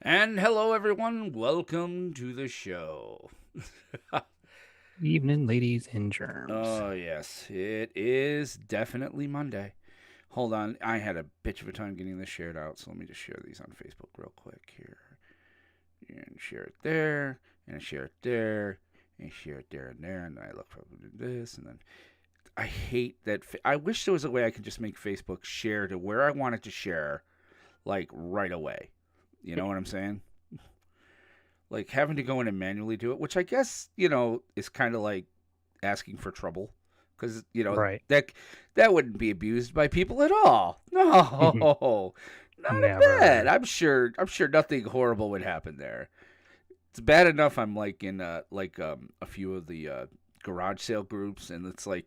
And hello, everyone. Welcome to the show. Evening, ladies and germs. Oh, yes. It is definitely Monday. Hold on. I had a bitch of a time getting this shared out, so let me just share these on Facebook real quick here. And share it there, and share it there, and share it there and there, and I look for this, and then I hate that. I wish there was a way I could just make Facebook share to where I want it to share, like right away. You know what I'm saying? Like having to go in and manually do it, which I guess is kind of like asking for trouble, because Right. that wouldn't be abused by people at all. No, not a bit. Never. I'm sure nothing horrible would happen there. It's bad enough I'm like in a few of the garage sale groups, and it's like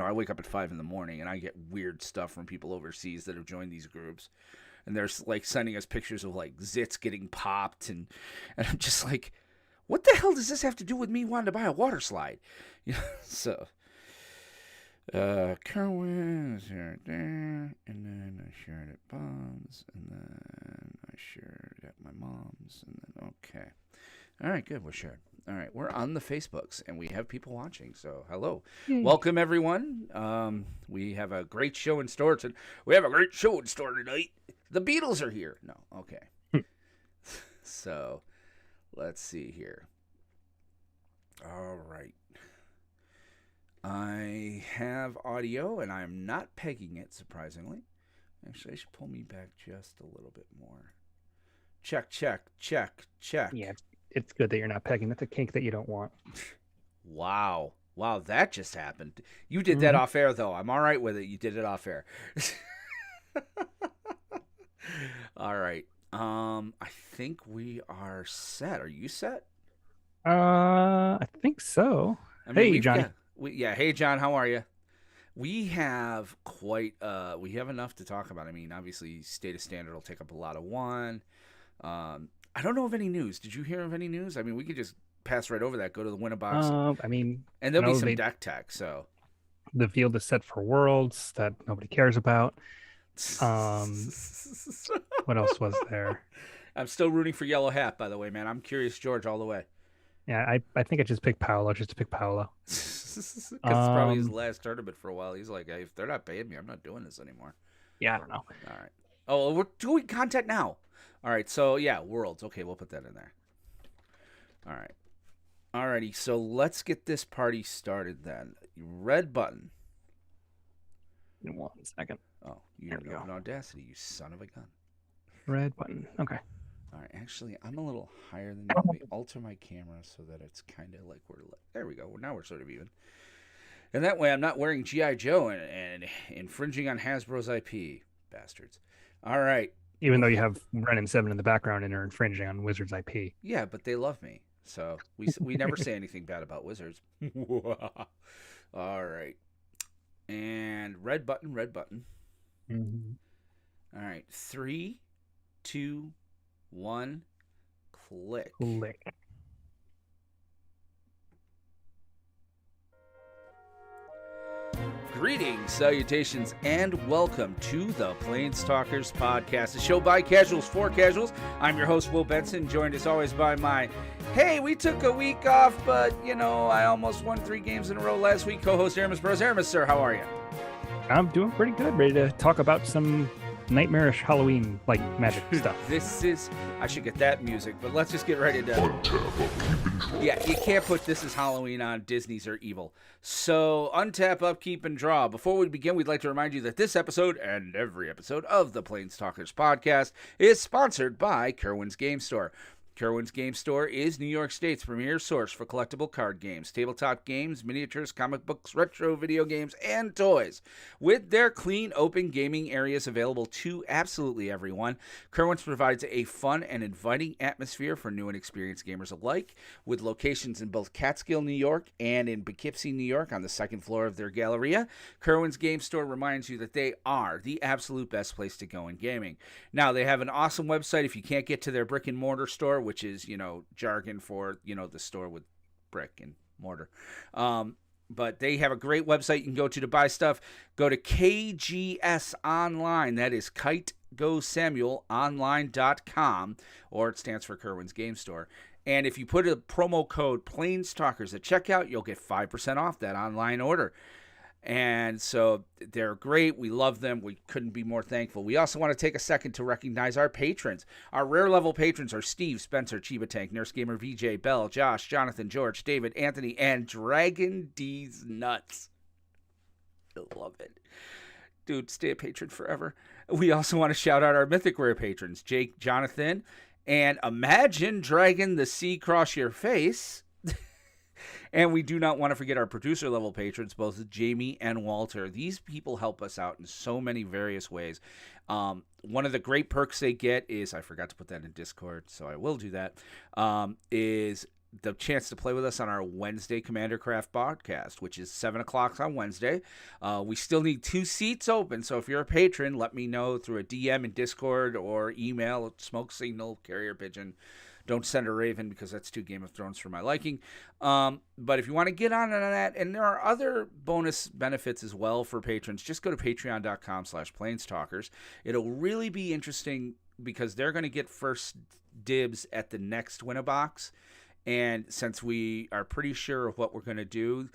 I wake up at 5 in the morning and I get weird stuff from people overseas that have joined these groups, and they're like sending us pictures of like zits getting popped, and I'm just like, what the hell does this have to do with me wanting to buy a water slide? So Kerwin is here there, and then I shared at Bob's, and then I shared at my mom's, and then okay. All right, good. We're shared. All right, we're on the Facebooks, and we have people watching. So, hello, Yay. welcome everyone. We have a great show in store. We have a great show in store tonight. The Beatles are here. No, okay. So, let's see here. All right. I have audio, and I'm not pegging it, surprisingly. Actually, I should pull me back just a little bit more. Check, check, check, check. Yeah, it's good that you're not pegging. That's a kink that you don't want. Wow, that just happened. You did that off air, though. I'm all right with it. You did it off air. All right. I think we are set. Are you set? I think so. Hey, Johnny. Hey, John. How are you? We have we have enough to talk about. I mean, obviously, State of Standard will take up a lot of one. I don't know of any news. Did you hear of any news? I mean, we could just pass right over that. Go to the Winnabox. I mean, and there'll be some deck tech. So the field is set for Worlds that nobody cares about. What else was there? I'm still rooting for Yellow Hat, by the way, man. I'm Curious George all the way. Yeah, I think I just picked Paolo just to pick Paolo. Because it's probably his last tournament for a while. He's like, hey, if they're not paying me, I'm not doing this anymore. Yeah, I don't know. All right. Oh, we're doing content now. All right. So, yeah, Worlds. Okay, we'll put that in there. All right. Alrighty. So, let's get this party started then. Red button. In 1 second. Oh, you have an Audacity, you son of a gun. Red button. Okay. All right, actually, I'm a little higher than that. Let me alter my camera so that it's kind of like there we go. Now we're sort of even. And that way I'm not wearing G.I. Joe and infringing on Hasbro's IP. Bastards. All right. Even though you have Ren and 7 in the background and are infringing on Wizards IP. Yeah, but they love me. So we never say anything bad about Wizards. All right. And red button. Mm-hmm. All right. 3, 2, 1, click. Greetings, salutations, and welcome to the PlanesTalkers podcast, a show by casuals for casuals. I'm your host, Will Benson, joined as always by my, hey, we took a week off, but, I almost won 3 games in a row last week, co-host Aramis Bros. Aramis, sir, how are you? I'm doing pretty good, ready to talk about some nightmarish Halloween like magic stuff. I should get that music, but let's just get ready to yeah, you can't put This Is Halloween on. Disney's are evil. So untap, upkeep, and draw. Before we begin, we'd like to remind you that this episode and every episode of the PlanesTalkers podcast is sponsored by Kerwin's Game Store. Kerwin's Game Store is New York State's premier source for collectible card games, tabletop games, miniatures, comic books, retro video games, and toys. With their clean, open gaming areas available to absolutely everyone, Kerwin's provides a fun and inviting atmosphere for new and experienced gamers alike, with locations in both Catskill, New York, and in Poughkeepsie, New York, on the second floor of their Galleria. Kerwin's Game Store reminds you that they are the absolute best place to go in gaming. Now, they have an awesome website if you can't get to their brick-and-mortar store, which is, jargon for, the store with brick and mortar. But they have a great website you can go to buy stuff. Go to KGS Online. That is Kite GoSamuelOnline.com, or it stands for Kerwin's Game Store. And if you put a promo code PlanesTalkers at checkout, you'll get 5% off that online order. And so they're great. We love them. We couldn't be more thankful. We also want to take a second to recognize our patrons. Our rare level patrons are Steve, Spencer, Chiba Tank, Nurse Gamer, VJ, Bell, Josh, Jonathan, George, David, Anthony, and Dragon D's Nuts. I love it. Dude, stay a patron forever. We also want to shout out our Mythic Rare patrons, Jake, Jonathan, and Imagine Dragon the Sea Cross Your Face. And we do not want to forget our producer level patrons, both Jamie and Walter. These people help us out in so many various ways. One of the great perks they get is, I forgot to put that in Discord, so I will do that, is the chance to play with us on our Wednesday Commander Craft podcast, which is 7 o'clock on Wednesday. We still need 2 seats open, so if you're a patron, let me know through a DM in Discord or email, smoke signal, carrier pigeon. Don't send a raven because that's too Game of Thrones for my liking. But if you want to get on that, and there are other bonus benefits as well for patrons, just go to patreon.com/planestalkers. It'll really be interesting because they're going to get first dibs at the next win-a-box. And since we are pretty sure of what we're going to do,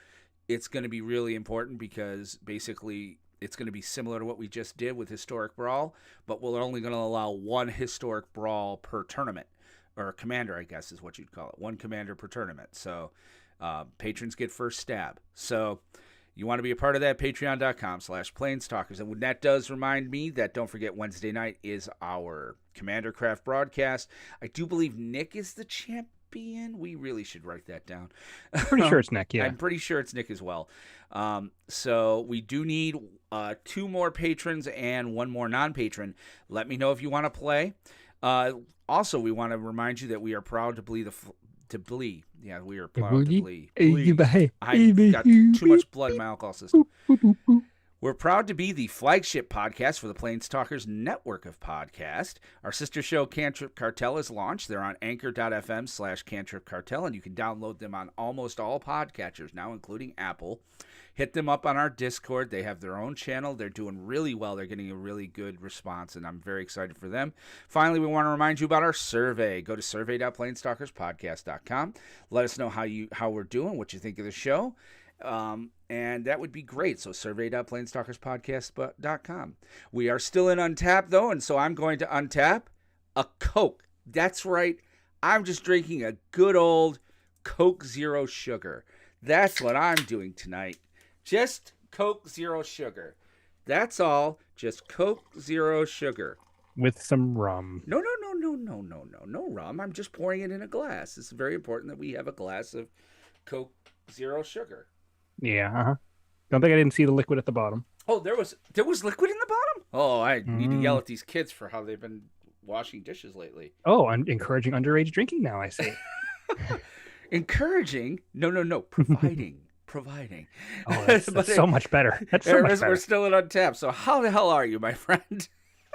it's going to be really important because basically it's going to be similar to what we just did with Historic Brawl, but we're only going to allow 1 Historic Brawl per tournament. Or commander, I guess is what you'd call it. 1 commander per tournament. So patrons get first stab. So you want to be a part of that, patreon.com/planestalkers. And that does remind me that don't forget Wednesday night is our Commander Craft broadcast. I do believe Nick is the champion. We really should write that down. Pretty sure it's Nick, yeah. I'm pretty sure it's Nick as well. So we do need 2 more patrons and 1 more non-patron. Let me know if you want to play. Also, we want to remind you that we are proud to bleed we are proud to bleed. I've got too much blood in my alcohol system. We're proud to be the flagship podcast for the PlanesTalkers network of podcasts. Our sister show, Cantrip Cartel, is launched. They're on anchor.fm/Cantrip Cartel, and you can download them on almost all podcatchers now, including Apple. Hit them up on our Discord. They have their own channel. They're doing really well. They're getting a really good response, and I'm very excited for them. Finally, we want to remind you about our survey. Go to survey.planestalkerspodcast.com. Let us know how we're doing, what you think of the show, and that would be great. So survey.planestalkerspodcast.com. We are still in Untap, though, and so I'm going to untap a Coke. That's right. I'm just drinking a good old Coke Zero Sugar. That's what I'm doing tonight. Just Coke Zero Sugar. That's all. Just Coke Zero Sugar. With some rum. No rum. I'm just pouring it in a glass. It's very important that we have a glass of Coke Zero Sugar. Yeah, Don't think I didn't see the liquid at the bottom. Oh, there was liquid in the bottom? Oh, I need to yell at these kids for how they've been washing dishes lately. Oh, I'm encouraging underage drinking now, I see. Encouraging? No. Providing. Oh, that's so much better. That's so much better. We're still in Untap. So how the hell are you, my friend?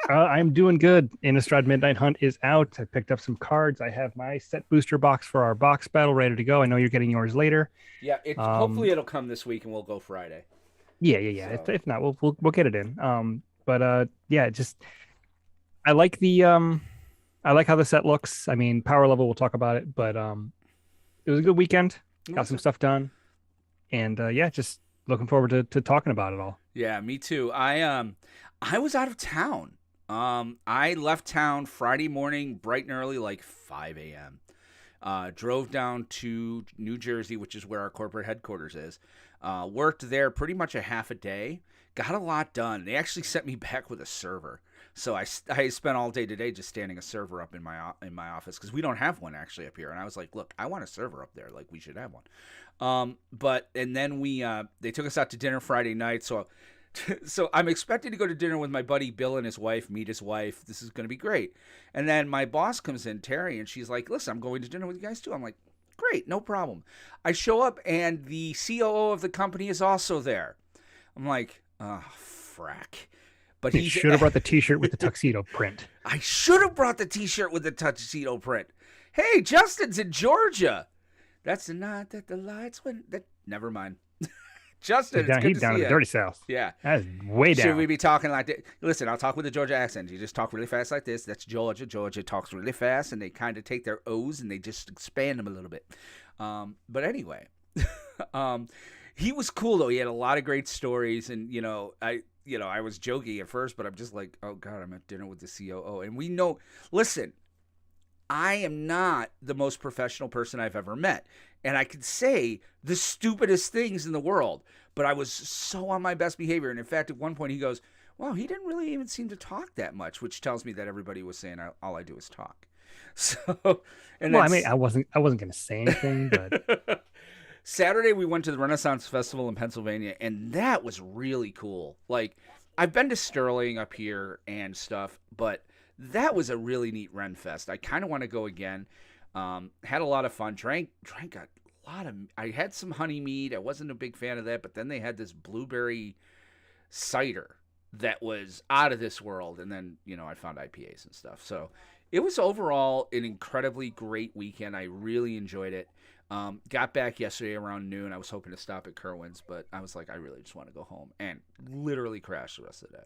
I'm doing good. Innistrad Midnight Hunt is out. I picked up some cards. I have my set booster box for our box battle ready to go. I know you're getting yours later. Yeah, hopefully it'll come this week and we'll go Friday. Yeah. So. If not, we'll get it in. Just I like how the set looks. I mean, power level, we'll talk about it, but it was a good weekend. Got some stuff done, and just looking forward to talking about it all. Yeah, me too. I was out of town. I left town Friday morning, bright and early, like 5 a.m. Drove down to New Jersey, which is where our corporate headquarters is. Worked there pretty much a half a day. Got a lot done. They actually sent me back with a server. So I spent all day today just standing a server up in my office because we don't have one actually up here. And I was like, look, I want a server up there. Like, we should have one. And then they took us out to dinner Friday night. So I'm expected to go to dinner with my buddy Bill and his wife, meet his wife. This is going to be great. And then my boss comes in, Terry, and she's like, listen, I'm going to dinner with you guys too. I'm like, great, no problem. I show up and the COO of the company is also there. I'm like, oh, frack. But he should have brought the T-shirt with the tuxedo print. I should have brought the T-shirt with the tuxedo print. Hey, Justin's in Georgia. That's the night that the lights went. Never mind. Justin, it's good He's to down see in the you. dirty south. Yeah. That is way down. Should we be talking like that? Listen, I'll talk with the Georgia accent. You just talk really fast like this. That's Georgia. Georgia talks really fast, and they kind of take their O's and they just expand them a little bit. But anyway, he was cool though. He had a lot of great stories, and I was joking at first, but I'm just like, oh God, I'm at dinner with the COO, and we know. Listen, I am not the most professional person I've ever met, and I could say the stupidest things in the world, but I was so on my best behavior. And in fact, at one point he goes, wow, he didn't really even seem to talk that much, which tells me that everybody was saying all I do is talk. So, and well, I mean, I wasn't going to say anything, but Saturday we went to the Renaissance Festival in Pennsylvania, and that was really cool. Like, I've been to Sterling up here and stuff, but that was a really neat Ren Fest. I kind of want to go again. Had a lot of fun. Drank a lot of. I had some honey mead. I wasn't a big fan of that, but then they had this blueberry cider that was out of this world. And then I found IPAs and stuff. So it was overall an incredibly great weekend. I really enjoyed it. Got back yesterday around noon. I was hoping to stop at Kerwin's, but I was like, I really just want to go home, and literally crashed the rest of the day.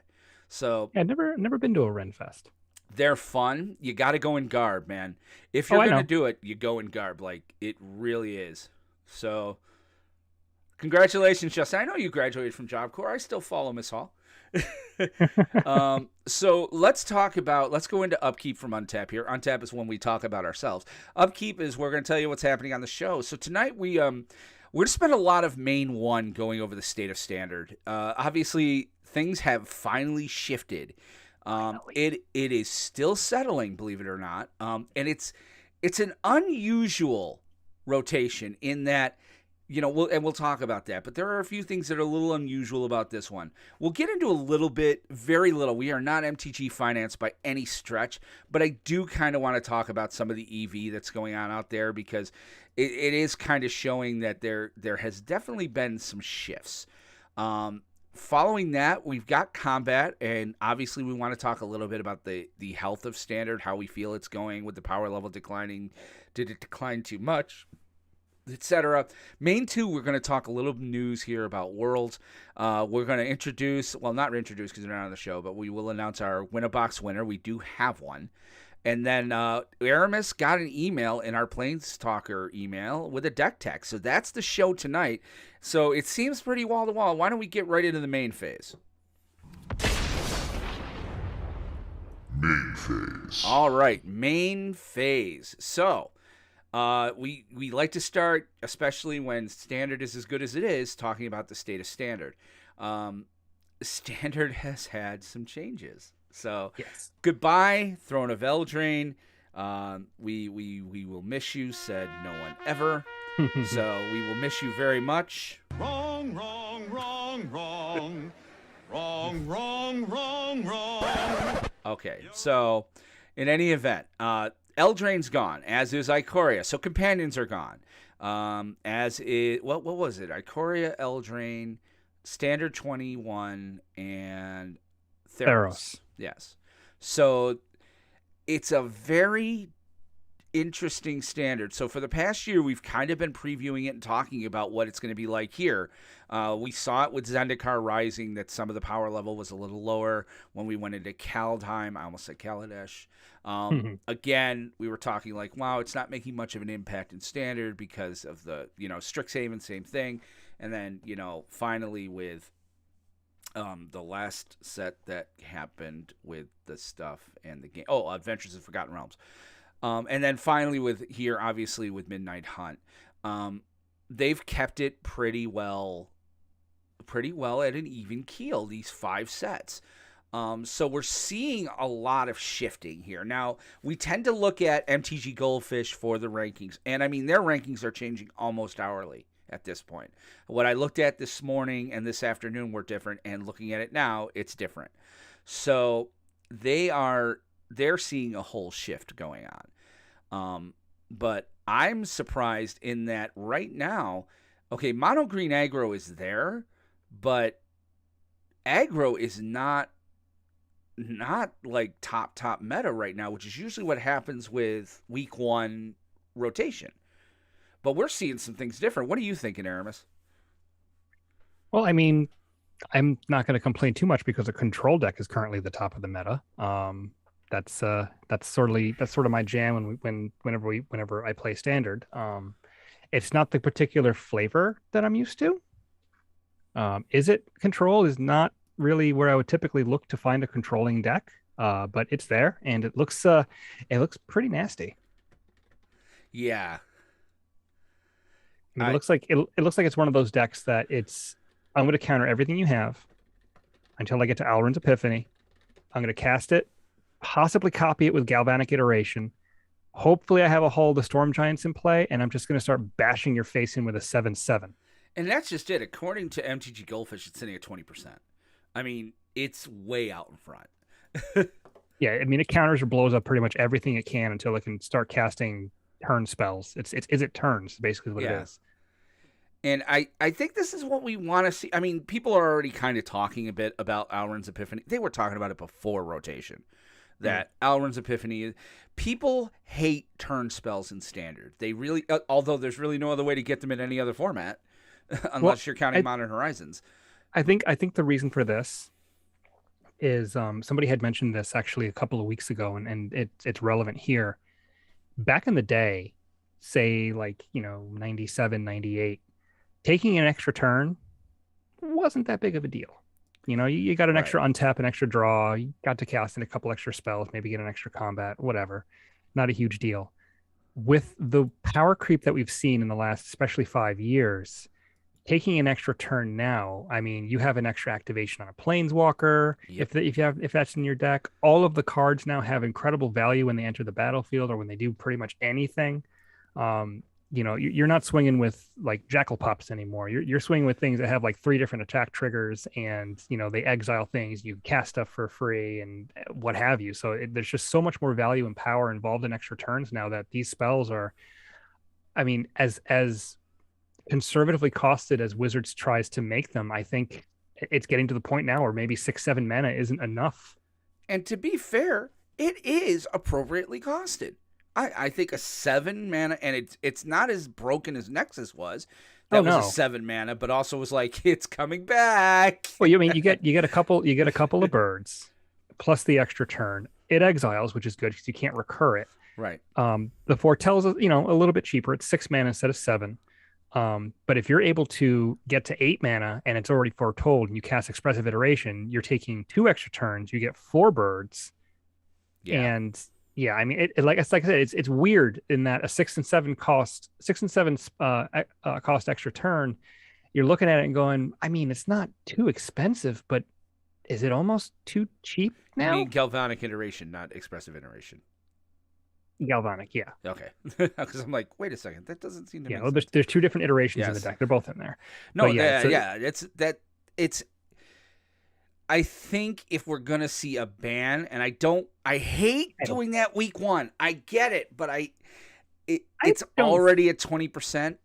So yeah, never been to a Ren Fest. They're fun. You got to go in garb, man. If you're going to do it, you go in garb. Like, it really is. So, congratulations, Justin. I know you graduated from Job Corps. I still follow Miss Hall. So let's go into Upkeep from Untap here. Untap is when we talk about ourselves. Upkeep is we're going to tell you what's happening on the show. So tonight we're going to spend a lot of main one going over the state of Standard. Obviously, things have finally shifted. It is still settling, believe it or not. And it's an unusual rotation in that, we'll talk about that, but there are a few things that are a little unusual about this one. We'll get into a little bit, very little. We are not MTG Finance by any stretch, but I do kind of want to talk about some of the EV that's going on out there, because it is kind of showing that there has definitely been some shifts. Following that, we've got Combat, and obviously we want to talk a little bit about the health of Standard, how we feel it's going with the power level declining. Did it decline too much? Etc. Main 2, we're going to talk a little news here about Worlds. We're going to introduce, well, not introduce because they're not on the show, but we will announce our Win-A-Box winner. We do have one. And then Aramis got an email in our PlanesTalker email with a deck tech. So that's the show tonight. So it seems pretty wall-to-wall. Why don't we get right into the main phase? Main phase. All right, main phase. So we like to start, especially when Standard is as good as it is, talking about the state of Standard. Standard has had some changes. So yes. Goodbye, Throne of Eldraine. We will miss you, said no one ever. So we will miss you very much. Wrong. Okay, so in any event, Eldraine's gone, as is Ikoria. So companions are gone. As is, what was it? Ikoria, Eldraine, Standard 21, and Theros. Yes. So it's a very interesting Standard. So for the past year, we've kind of been previewing it and talking about what it's going to be like here. We saw it with Zendikar Rising, that some of the power level was a little lower. When we went into Kaldheim, I almost said Kaladesh. Again, we were talking like, wow, it's not making much of an impact in Standard because of the, Strixhaven, same thing. And then, finally with the last set that happened with the stuff and the game. Oh, Adventures of Forgotten Realms. And then finally with here, obviously with Midnight Hunt. They've kept it pretty well at an even keel, these 5 sets. So we're seeing a lot of shifting here. Now, we tend to look at MTG Goldfish for the rankings. And, I mean, their rankings are changing almost hourly at this point. What I looked at this morning and this afternoon were different, and looking at it now, it's different. So they're seeing a whole shift going on. But I'm surprised in that right now, okay, mono green aggro is there, but aggro is not like top meta right now, which is usually what happens with week 1 rotation. But we're seeing some things different. What are you thinking, Aramis? Well, I mean, I'm not going to complain too much because a control deck is currently the top of the meta. That's sort of my jam whenever I play standard. It's not the particular flavor that I'm used to. Is it control is not really where I would typically look to find a controlling deck. But it's there and it looks pretty nasty. Yeah. I mean, it looks like it's one of those decks that I'm going to counter everything you have until I get to Alrund's Epiphany. I'm going to cast it, possibly copy it with Galvanic Iteration. Hopefully, I have a Hull of the Storm Giants in play, and I'm just going to start bashing your face in with a 7/7. And that's just it. According to MTG Goldfish, it's sitting at 20%. I mean, it's way out in front. Yeah, I mean, it counters or blows up pretty much everything it can until it can start casting turn spells. Is it turns, basically what it is. And I think this is what we want to see. I mean, people are already kind of talking a bit about Alrund's Epiphany. They were talking about it before rotation. That Alrund's Epiphany, people hate turn spells in standard. They really, although there's really no other way to get them in any other format, unless you're counting Modern Horizons. I think the reason for this is somebody had mentioned this actually a couple of weeks ago, and it's relevant here. Back in the day, say like 97, 98, taking an extra turn wasn't that big of a deal. You got an extra untap, an extra draw, you got to cast in a couple extra spells, maybe get an extra combat, whatever. Not a huge deal. With the power creep that we've seen in the last, especially 5 years, taking an extra turn now, I mean, you have an extra activation on a Planeswalker. Yep. If that's in your deck, all of the cards now have incredible value when they enter the battlefield or when they do pretty much anything. You're not swinging with like Jackal Pups anymore. You're swinging with things that have like 3 different attack triggers, and they exile things. You cast stuff for free and what have you. So there's just so much more value and power involved in extra turns now that these spells are, I mean, as conservatively costed as Wizards tries to make them, I think it's getting to the point now where maybe 6-7 mana isn't enough. And to be fair, it is appropriately costed. I think a 7 mana, and it's not as broken as Nexus was. That was a 7 mana, but also was like, it's coming back. Well, you mean you get a couple of birds plus the extra turn. It exiles, which is good because you can't recur it. Right. The foretells a little bit cheaper. It's 6 mana instead of 7. But if you're able to get to 8 mana and it's already foretold and you cast Expressive Iteration, you're taking 2 extra turns. You get 4 birds. Yeah. And yeah, I mean, like I said, it's weird in that a 6 and 7 cost extra turn. You're looking at it and going, I mean, it's not too expensive, but is it almost too cheap now? I mean, Galvanic Iteration, not Expressive Iteration. Galvanic, yeah. Okay, because I'm like, wait a second, that doesn't seem to. Yeah, well, there's 2 different iterations in the deck. They're both in there. No, it's. I think if we're gonna see a ban, and I hate doing that week 1. I get it, but it's already at 20%.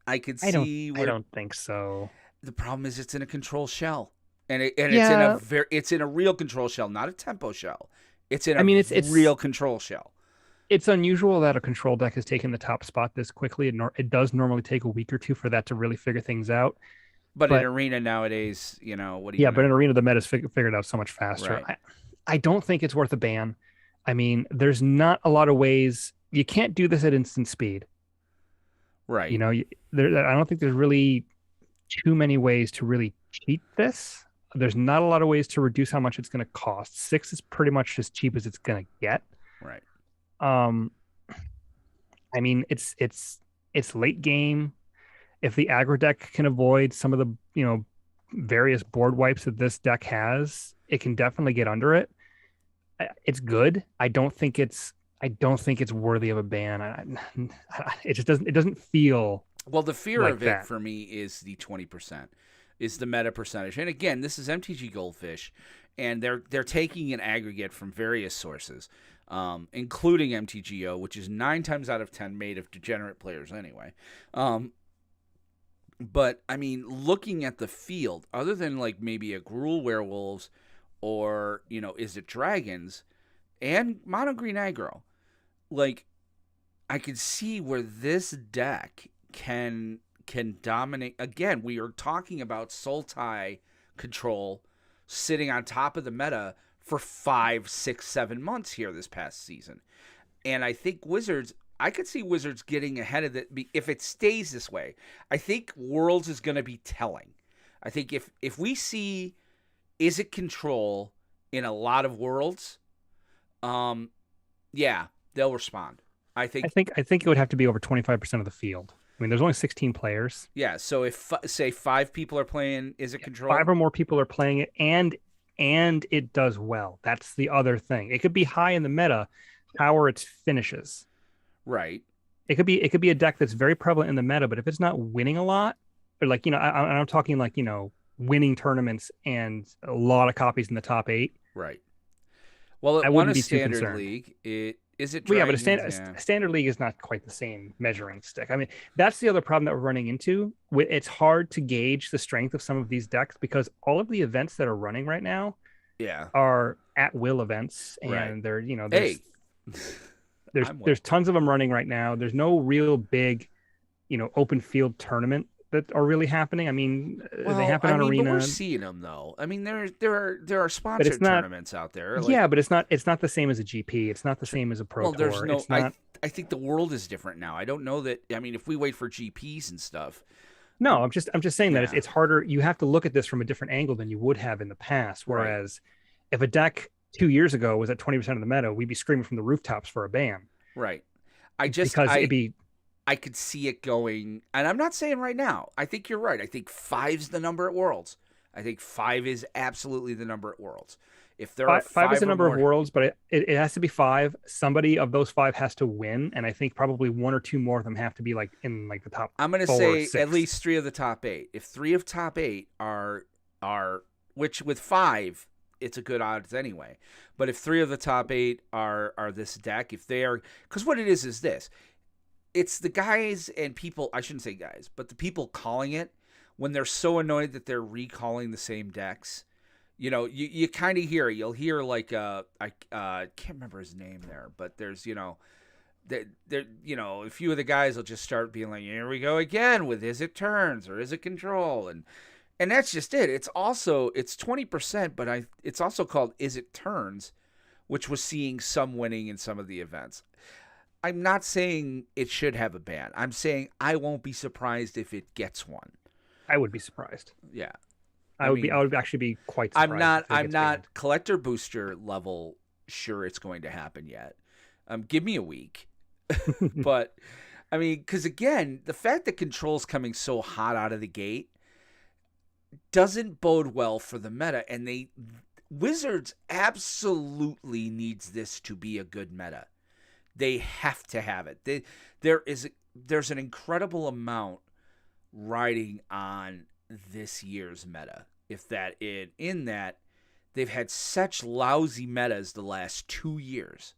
I could see. I don't think so. The problem is it's in a control shell, and it's in a real control shell, not a tempo shell. It's in a real control shell. It's unusual that a control deck has taken the top spot this quickly. It does normally take a week or 2 for that to really figure things out. But in Arena nowadays, what do you? Yeah, but in Arena, the meta's figured out so much faster. Right. I don't think it's worth a ban. I mean, there's not a lot of ways. You can't do this at instant speed. Right. I don't think there's really too many ways to really cheat this. There's not a lot of ways to reduce how much it's going to cost. 6 is pretty much as cheap as it's going to get. Right. I mean, it's late game. If the aggro deck can avoid some of the various board wipes that this deck has, it can definitely get under it. It's good. I don't think it's worthy of a ban. It doesn't feel. Well, the fear like of it that. For me is the 20%, is the meta percentage. And again, this is MTG Goldfish, and they're taking an aggregate from various sources, including MTGO, which is 9 times out of 10 made of degenerate players anyway. But I mean, looking at the field, other than like maybe a Gruul Werewolves, or is it Dragons, and Mono Green Aggro, like I could see where this deck can can dominate. Again, we are talking about Sultai control sitting on top of the meta for 5, 6, 7 months here this past season. And I think I could see Wizards getting ahead of it if it stays this way. I think Worlds is going to be telling. I think if we see Izzet control in a lot of Worlds, yeah, they'll respond. I think it would have to be over 25% of the field. I mean, there's only 16 players. Yeah, so if say 5 people are playing Izzet control, 5 or more people are playing it, and it does well. That's the other thing. It could be high in the meta, power its finishes. Right. It could be a deck that's very prevalent in the meta, but if it's not winning a lot, or like, I'm talking like, winning tournaments and a lot of copies in the top 8. Right. Well, it won a standard league. A standard league is not quite the same measuring stick. I mean, that's the other problem that we're running into. It's hard to gauge the strength of some of these decks because all of the events that are running right now, are at will events, and they're there's tons of them running right now. There's no real big, open field tournament that are really happening. I mean, they happen on Arena. But we're seeing them though. I mean, there are sponsored tournaments out there. But it's not the same as a GP. It's not the same as a Pro Tour. I think the world is different now. I don't know that. I mean, if we wait for GPs and stuff. No, I'm just saying that it's harder. You have to look at this from a different angle than you would have in the past. Whereas if a deck 2 years ago was at 20% of the meta, we'd be screaming from the rooftops for a ban. Right. I could see it going, and I'm not saying right now. I think you're right. I think 5's the number at Worlds. I think 5 is absolutely the number at Worlds. If there are 5 is the number of Worlds, but it has to be 5. Somebody of those 5 has to win, and I think probably 1 or 2 more of them have to be like in like the top. I'm going to say at least 3 of the top 8. If 3 of top 8 are which with 5, it's a good odds anyway. But if 3 of the top 8 are this deck, if they are, because what it is this. It's the guys and people, I shouldn't say guys, but the people calling it, when they're so annoyed that they're recalling the same decks. You kind of you'll hear like, I can't remember his name there, but there's, a few of the guys will just start being like, here we go again with Izzet turns or Izzet control. And that's just it. It's 20%, but it's also called Izzet turns, which was seeing some winning in some of the events. I'm not saying it should have a ban. I'm saying I won't be surprised if it gets one. I would be surprised. Yeah. I would actually be quite surprised. I'm not collector booster level sure it's going to happen yet. Give me a week. But I mean, because again, the fact that control's coming so hot out of the gate doesn't bode well for the meta, and Wizards absolutely needs this to be a good meta. They have to have it. There's an incredible amount riding on this year's meta. In that they've had such lousy metas the last 2 years,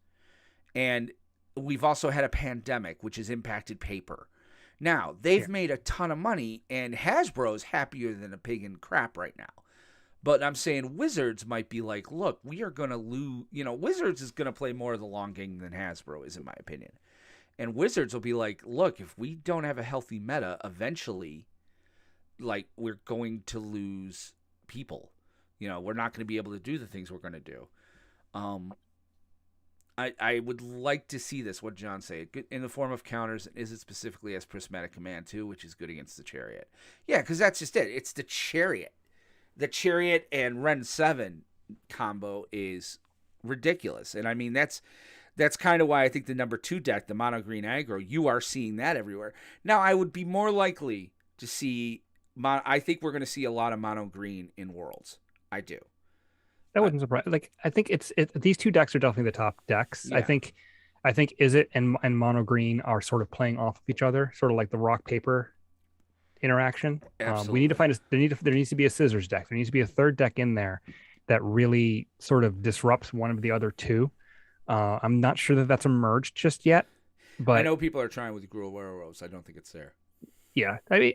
and we've also had a pandemic which has impacted paper. Now they've made a ton of money, and Hasbro's happier than a pig in crap right now. But I'm saying Wizards might be like, look, we are going to lose. Wizards is going to play more of the long game than Hasbro is, in my opinion. And Wizards will be like, look, if we don't have a healthy meta, eventually, like, we're going to lose people. We're not going to be able to do the things we're going to do. I would like to see this, what did John say, in the form of counters. Is it specifically as Prismatic Command, too, which is good against the Chariot? Yeah, because that's just it. It's the Chariot. The Chariot and Ren 7 combo is ridiculous. And I mean, that's kind of why I think the number 2 deck, the mono green aggro, you are seeing that everywhere. Now, I would be more likely to see, I think we're going to see a lot of mono green in Worlds. I do. That wouldn't surprise. Like, I think these 2 decks are definitely the top decks. Yeah. I think Izzet and mono green are sort of playing off of each other, sort of like the rock paper interaction. We need to find there needs to be a scissors deck. There needs to be a third deck in there that really sort of disrupts one of the other 2. I'm not sure that that's emerged just yet, but I know people are trying with Gruul Werewolves. I don't think it's there. Yeah, I mean,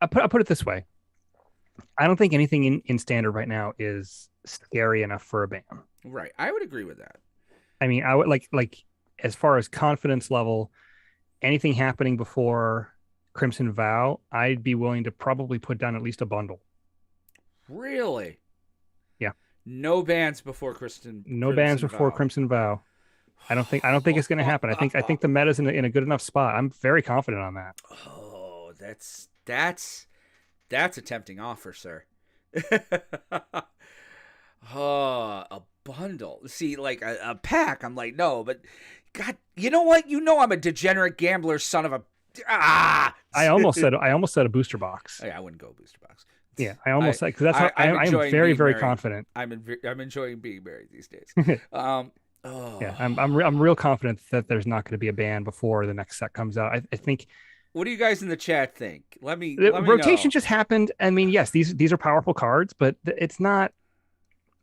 I put it this way. I don't think anything in standard right now is scary enough for a ban. Right, I would agree with that. I mean, I would like as far as confidence level, anything happening before Crimson Vow, I'd be willing to probably put down at least a bundle. Really? Yeah. No bans before No bans before Vow. Crimson Vow. I don't think it's going to happen. I think the meta's in a good enough spot. I'm very confident on that. Oh, that's a tempting offer, sir. Oh, a bundle. See, like a pack, I'm like, no, but God, you know what? You know I'm a degenerate gambler, son of a I almost said a booster box. I wouldn't go booster box. Yeah, I almost said, because that's how I am very married. confident. I'm enjoying being married these days. Yeah, I'm real confident that there's not going to be a ban before the next set comes out. I think. What do you guys in the chat think? Let me rotation know. just happened. I mean, yes, these are powerful cards, but it's not.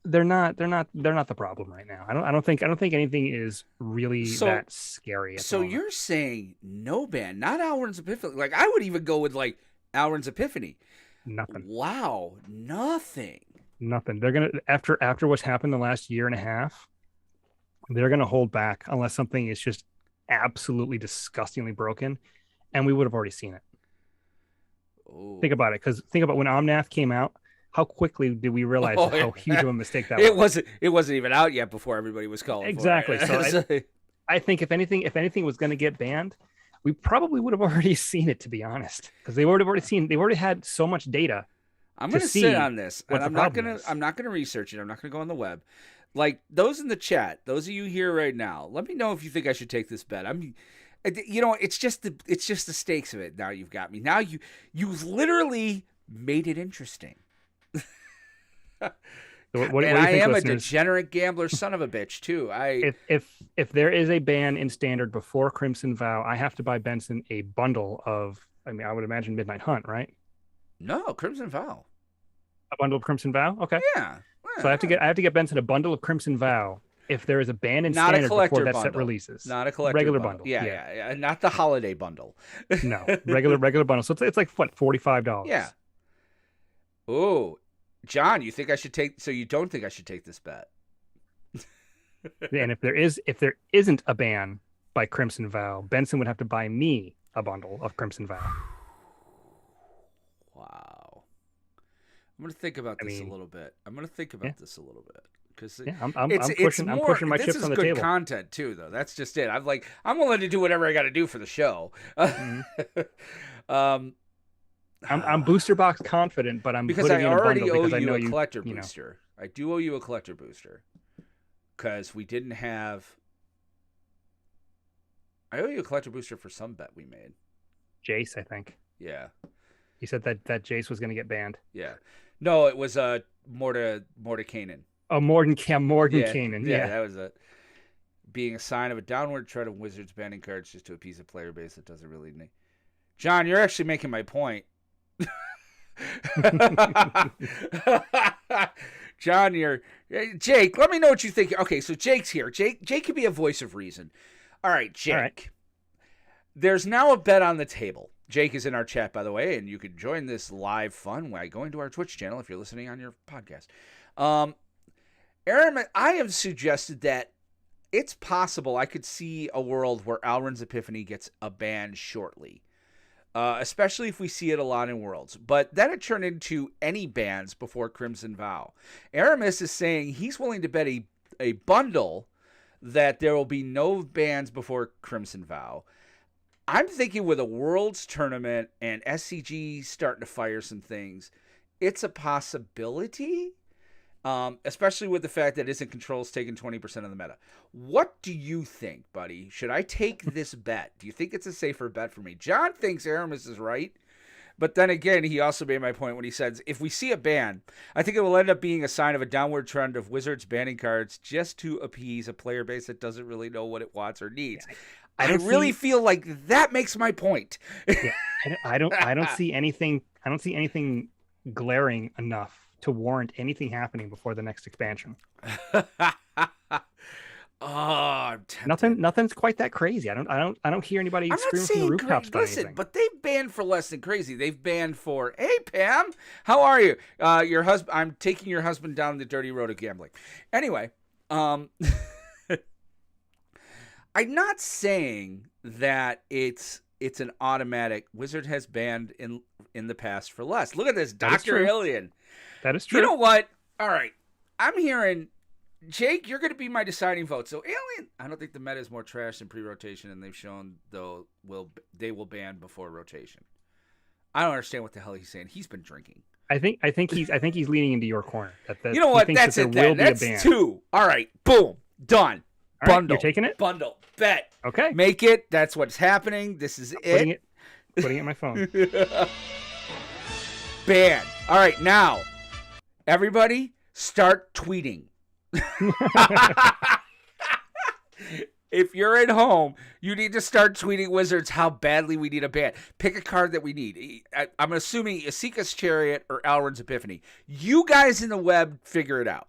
They're not the problem right now. I don't think anything is really that scary. So you're saying no ban, not Alrund's Epiphany. Like I would even go with like Alrund's Epiphany. Nothing. Wow, nothing. They're gonna after what's happened the last year and a half. They're gonna hold back unless something is just absolutely disgustingly broken, and we would have already seen it. Oh. Think about it, because think about when Omnath came out. How quickly did we realize how huge of a mistake that was? It wasn't even out yet before everybody was calling exactly. For it. So I think if anything was going to get banned, we probably would have already seen it, to be honest, because they would have already had so much data. I'm going to sit on this, and I'm not going to research it. I'm not going to go on the web. Like those in the chat, those of you here right now, let me know if you think I should take this bet. It's just the stakes of it. Now you've got me. Now you've literally made it interesting. So what do you I think, am listeners? A degenerate gambler, son of a bitch, too. If there is a ban in standard before Crimson Vow, I have to buy Benson a bundle of. I mean, I would imagine Midnight Hunt, right? No, Crimson Vow. A bundle of Crimson Vow. Okay. Yeah. So I have to get Benson a bundle of Crimson Vow if there is a ban in not standard before that bundle. set releases. Not a collector regular bundle. bundle. Yeah. Not the holiday bundle. No, regular bundle. So it's like what, $45? Yeah. Oh. John, you think I should take? So you don't think I should take this bet? And if there isn't a ban by Crimson Vow, Benson would have to buy me a bundle of Crimson Vow. Wow. I'm gonna think about this a little bit. Because I'm pushing my chips on the table. This is good content too, though. That's just it. I'm willing to do whatever I got to do for the show. Mm-hmm. I'm booster box confident, but I'm because putting I in a already bundle owe because I you know a collector booster. Know. I do owe you a collector booster because we didn't have. I owe you a collector booster for some bet we made. Jace, I think. Yeah. He said that Jace was going to get banned. Yeah. No, it was Mordekainen. Oh, Morgan Kanan. Yeah, that was it. Being a sign of a downward trend of Wizards banning cards just to appease a player base that doesn't really need. John, you're actually making my point. John, Jake, let me know what you think. Okay, so Jake's here. Jake can be a voice of reason. All right, Jake. All right. There's now a bet on the table. Jake is in our chat, by the way, and you can join this live fun by going to our Twitch channel if you're listening on your podcast. Aaron, I have suggested that it's possible I could see a world where Alrund's Epiphany gets a ban shortly. Especially if we see it a lot in Worlds. But then it turned into any bans before Crimson Vow. Aramis is saying he's willing to bet a bundle that there will be no bans before Crimson Vow. I'm thinking with a Worlds tournament and SCG starting to fire some things, it's a possibility. Especially with the fact that Instant Control's taking 20% of the meta. What do you think, buddy? Should I take this bet? Do you think it's a safer bet for me? John thinks Aramis is right, but then again, he also made my point when he says, if we see a ban, I think it will end up being a sign of a downward trend of Wizards banning cards just to appease a player base that doesn't really know what it wants or needs. Yeah, I really feel like that makes my point. Yeah, I don't see anything. I don't see anything glaring enough to warrant anything happening before the next expansion. Nothing's quite that crazy. I don't hear anybody screaming from the rooftops. Listen, but they've banned for less than crazy. They've banned for, hey Pam, how are you? Your husband. I'm taking your husband down the dirty road of gambling. Anyway, I'm not saying that it's it's an automatic. Wizard has banned in the past for less. Look at this, That is Dr. true. Alien. That is true. You know what? All right. I'm hearing, Jake, you're going to be my deciding vote. So Alien, I don't think the meta is more trash than pre-rotation, and they've shown, though, they will ban before rotation. I don't understand what the hell he's saying. He's been drinking. I think he's leaning into your corner. You know what? That's it. That's 2. All right. Boom. Done. All right, Bundle. you're taking it? Bundle. Bet. Okay. Make it. That's what's happening. This is it. Putting it in my phone. Ban. All right. Now, everybody start tweeting. If you're at home, you need to start tweeting Wizards how badly we need a ban. Pick a card that we need. I'm assuming Asika's Chariot or Alrund's Epiphany. You guys in the web figure it out.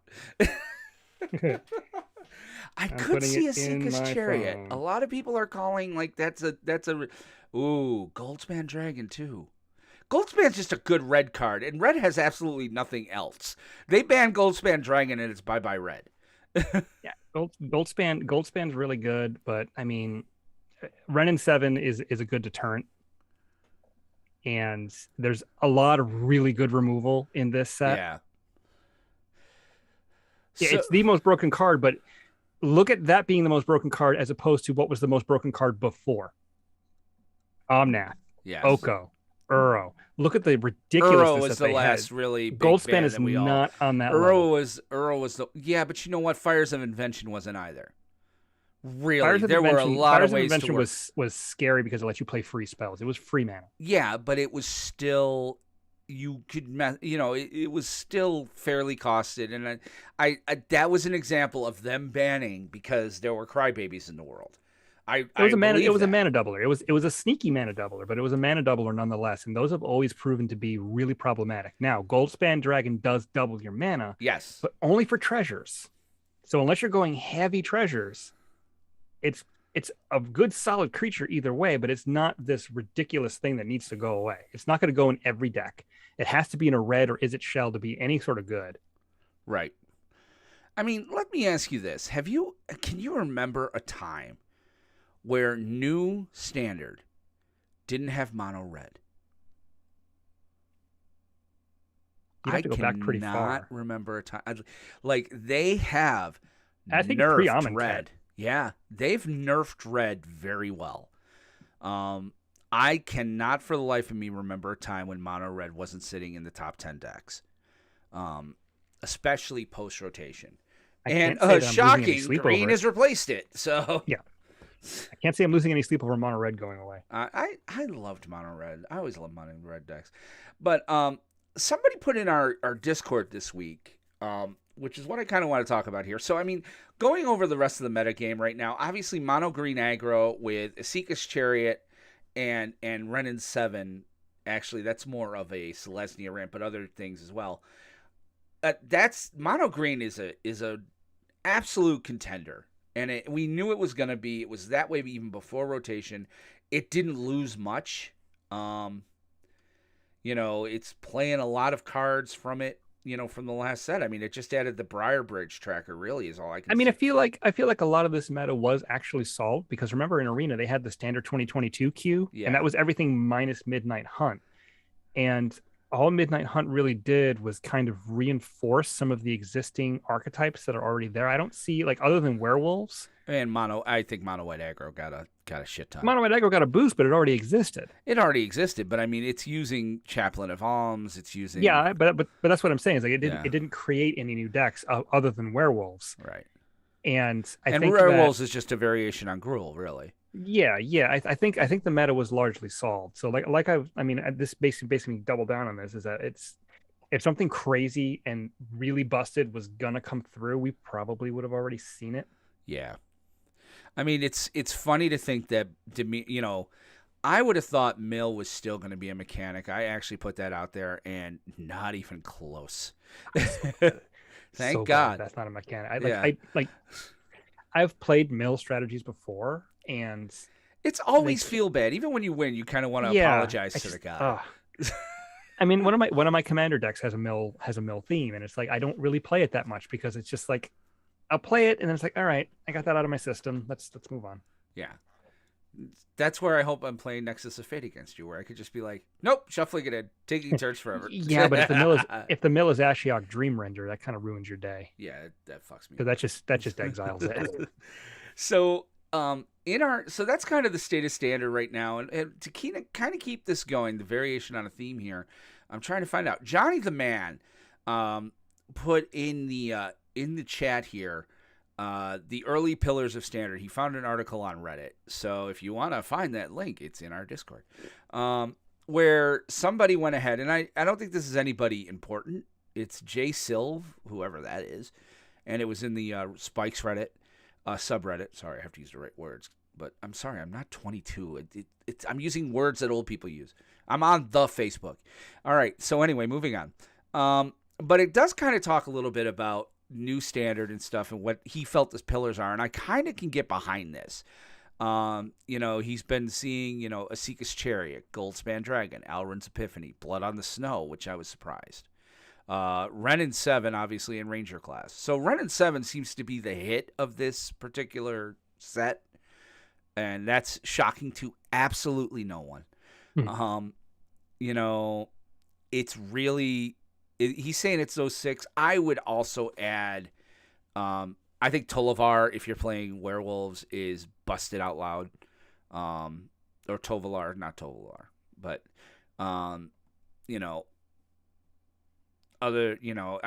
I could see Asika's Chariot. phone. A lot of people are calling like that's a ooh, Goldspan Dragon too. Goldspan's just a good red card, and red has absolutely nothing else. They banned Goldspan Dragon, and it's bye-bye red. Yeah, Goldspan's really good, but I mean, Renin 7 is a good deterrent, and there's a lot of really good removal in this set. Yeah. Yeah, So- it's the most broken card, but look at that being the most broken card as opposed to what was the most broken card before. Omnath, yes. Oko, Uro. Look at the ridiculousness Uro was that the they last had. really big Goldspan ban is that we all... not on that level. Uro was the... Yeah, but you know what? Fires of Invention wasn't either. Really, Fires of there were a Invention- lot Fires of ways Invention to work. was scary because it let you play free spells. It was free mana. Yeah, but it was still... You could, it was still fairly costed, and I that was an example of them banning because there were crybabies in the world. It was a mana doubler. It was a sneaky mana doubler, but it was a mana doubler nonetheless, and those have always proven to be really problematic. Now, Goldspan Dragon does double your mana, yes, but only for treasures. So unless you're going heavy treasures, it's a good solid creature either way, but it's not this ridiculous thing that needs to go away. It's not going to go in every deck. It has to be in a red or is it shell to be any sort of good. Right. I mean, let me ask you this. Can you remember a time where new standard didn't have mono red? You'd have to go back pretty far. I cannot remember a time. Like, they have I think nerfed red. Yeah, they've nerfed red very well. I cannot for the life of me remember a time when mono red wasn't sitting in the top 10 decks, especially post-rotation. And shocking, green has replaced it. So yeah, I can't say I'm losing any sleep over mono red going away. I loved mono red. I always loved mono red decks. But somebody put in our Discord this week, which is what I kind of want to talk about here. So, I mean, going over the rest of the meta game right now, obviously mono green aggro with Asika's Chariot and Renin 7. Actually, that's more of a Selesnya ramp, but other things as well. That's mono green is a absolute contender, and we knew it was going to be. It was that way even before rotation. It didn't lose much. It's playing a lot of cards from it. From the last set. I mean, it just added the Briar Bridge tracker. Really, is all I can. I feel like a lot of this meta was actually solved because remember in Arena they had the standard 2022 queue, and that was everything minus Midnight Hunt, and all Midnight Hunt really did was kind of reinforce some of the existing archetypes that are already there. I don't see other than werewolves. And I think mono white aggro got a shit ton. Mono white aggro got a boost, but it already existed. But I mean, it's using Chaplain of Alms. It's using but that's what I'm saying is it didn't create any new decks other than werewolves, right? And I think werewolves is just a variation on Gruul, really. Yeah. I think the meta was largely solved. So this basically double down on this is that if something crazy and really busted was gonna come through, we probably would have already seen it. Yeah. I mean, it's funny to think that, I would have thought Mill was still going to be a mechanic. I actually put that out there, and not even close. Thank God. That's not a mechanic. I've played Mill strategies before, and it's always feel bad. Even when you win, you kind of want to apologize to the guy. I mean, one of my commander decks has a mill theme, and it's like I don't really play it that much because it's just like I'll play it, and then it's like, all right, I got that out of my system. Let's move on. Yeah. That's where I hope I'm playing Nexus of Fate against you, where I could just be like, nope, shuffling it in, taking turns forever. Yeah, but if the mill is Ashiok Dream Render, that kind of ruins your day. Yeah, that fucks me. Because that just exiles it. So so that's kind of the state of standard right now, and to kind of keep this going, the variation on a theme here, I'm trying to find out. Johnny the Man put in the chat here the early pillars of standard. He found an article on Reddit, so if you want to find that link, it's in our Discord, where somebody went ahead, and I don't think this is anybody important. It's Jay Silv, whoever that is, and it was in the Spikes Reddit. Subreddit. Sorry, I have to use the right words. But I'm sorry, I'm not 22. I'm using words that old people use. I'm on the Facebook. All right, so anyway, moving on. But it does kind of talk a little bit about new standard and stuff and what he felt his pillars are, and I kind of can get behind this. He's been seeing, Asika's Chariot, Goldspan Dragon, Alrund's Epiphany, Blood on the Snow, which I was surprised. Renin 7, obviously, in Ranger class. So Renin 7 seems to be the hit of this particular set, and that's shocking to absolutely no one. It's really... he's saying it's those 6. I would also add... I think Tolavar, if you're playing werewolves, is busted out loud. Or Tovalar, not Tovalar. But, I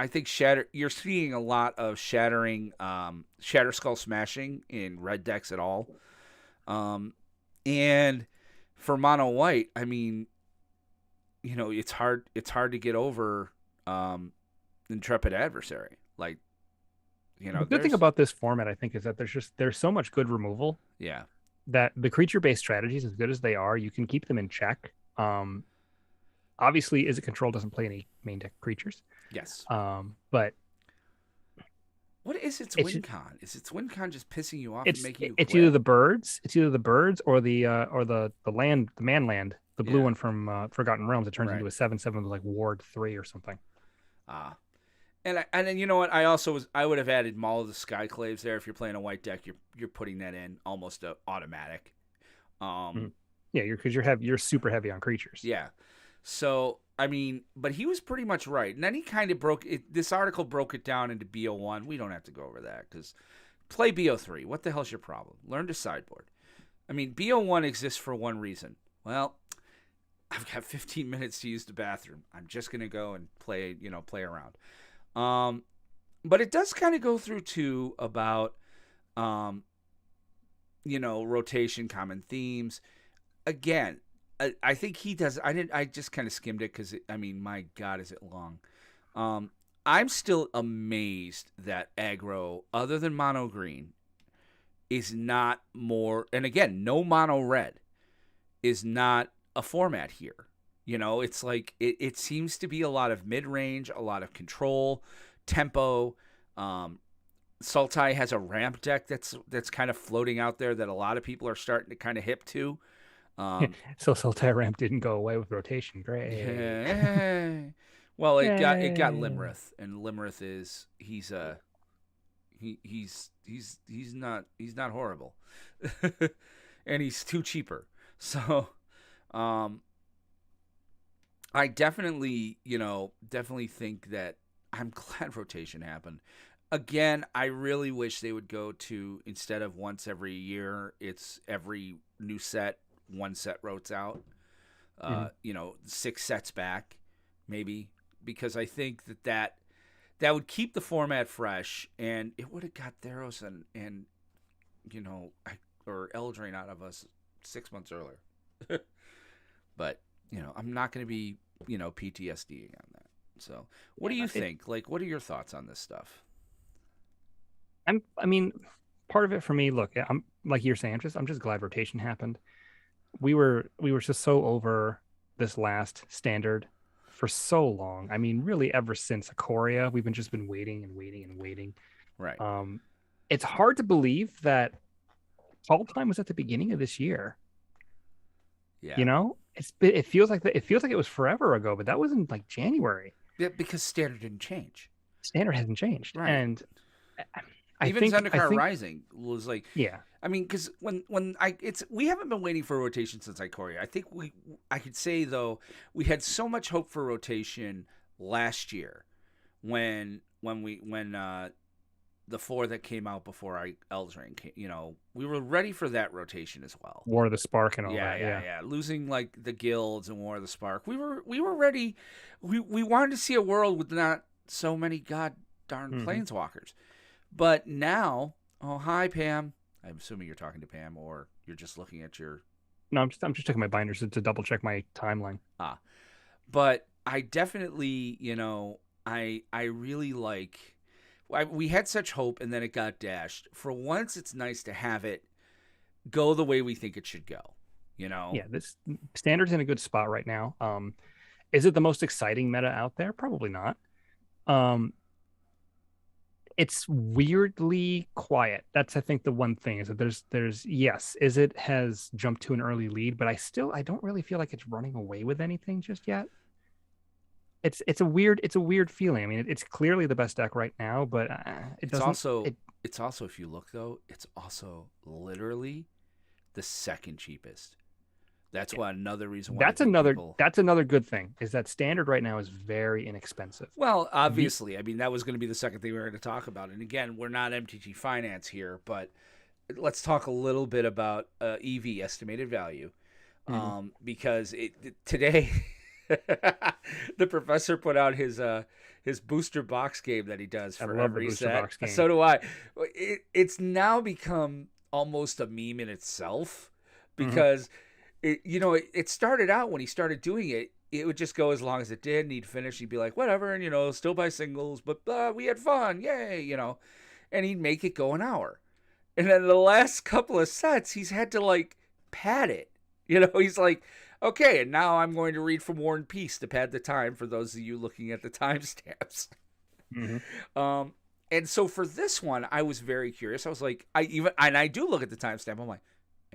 think you're seeing a lot of shattering, Shatter Skull smashing in red decks at all. And for mono white, I mean, it's hard to get over, Intrepid Adversary. Like, the good thing about this format, I think, is that there's so much good removal. Yeah. That the creature-based strategies, as good as they are, you can keep them in check. Obviously, Is It Control doesn't play any main deck creatures. Yes. But what is its win con? Is its win con just pissing you off and making you quit? It's either the birds. It's either the birds or the land, the man land, the blue one from Forgotten Realms. It turns into a 7/7 with like Ward 3 or something. And then you know what? I would have added Maul of the Skyclaves there. If you're playing a white deck, you're putting that in almost automatic. Yeah, you're super heavy on creatures. Yeah. So, I mean, but he was pretty much right. And then he kind of broke it. This article broke it down into BO1. We don't have to go over that because play BO3. What the hell's your problem? Learn to sideboard. I mean, BO1 exists for one reason. Well, I've got 15 minutes to use the bathroom. I'm just going to go and play around. But it does kind of go through too about, rotation, common themes. Again, I think he does. I just kind of skimmed it because, my God, is it long? I'm still amazed that aggro, other than mono green, is not more. And again, no mono red is not a format here. It's like it seems to be a lot of mid range, a lot of control, tempo. Sultai has a ramp deck that's kind of floating out there that a lot of people are starting to kind of hip to. So Sultai ramp didn't go away with rotation. Great. Yeah. Well, it got Limrith, and Limrith he's not horrible, and he's too cheaper. So, I definitely think that I'm glad rotation happened. Again, I really wish they would go to, instead of once every year, it's every new set, one set rotates out. 6 sets back, maybe, because I think that would keep the format fresh, and it would have got Theros and or Eldraine out of us 6 months earlier. But I'm not going to be PTSDing on that. So, what do you think? Like, what are your thoughts on this stuff? Part of it for me, look, I'm like you're saying, I'm just glad rotation happened. We were just so over this last standard for so long. Really ever since Ikoria, we've been waiting and waiting and waiting. Right. It's hard to believe that Call Time was at the beginning of this year. Yeah. It feels like it was forever ago, but that was in like January. Yeah, because standard didn't change. Standard hasn't changed, right. And Even Zendikar Rising was like, yeah. I mean, because we haven't been waiting for rotation since Ikoria. I could say though we had so much hope for rotation last year when the 4 that came out before Eldraine came, we were ready for that rotation as well. War of the Spark and all yeah, that. Yeah. Losing like the guilds and War of the Spark, we were ready. We wanted to see a world with not so many god darn planeswalkers. But now, oh hi Pam. I'm assuming you're talking to Pam, or you're just looking at your. No, I'm just checking my binders to double check my timeline. But I definitely, I really like. We had such hope, and then it got dashed. For once, it's nice to have it go the way we think it should go. Yeah, this Standard's in a good spot right now. Is it the most exciting meta out there? Probably not. It's weirdly quiet. That's, I think, the one thing is that there's yes, Izzet has jumped to an early lead, but I don't really feel like it's running away with anything just yet. It's a weird feeling. I mean, it's clearly the best deck right now, but it's also if you look though, it's also literally the second cheapest. That's why another reason why that's another good thing is that Standard right now is very inexpensive. Well, obviously, I mean that was going to be the second thing we were going to talk about. And again, we're not MTG Finance here, but let's talk a little bit about EV, estimated value, because today the professor put out his booster box game that he does for every set. So do I. It's now become almost a meme in itself because. It started out when he started doing it, it would just go as long as it did, and he'd finish, he'd be like, whatever, and, still buy singles, but we had fun, yay, and he'd make it go an hour. And then the last couple of sets, he's had to, pad it. He's like, okay, and now I'm going to read from War and Peace to pad the time for those of you looking at the timestamps. And so for this one, I was very curious. I was like, I do look at the timestamp, I'm like,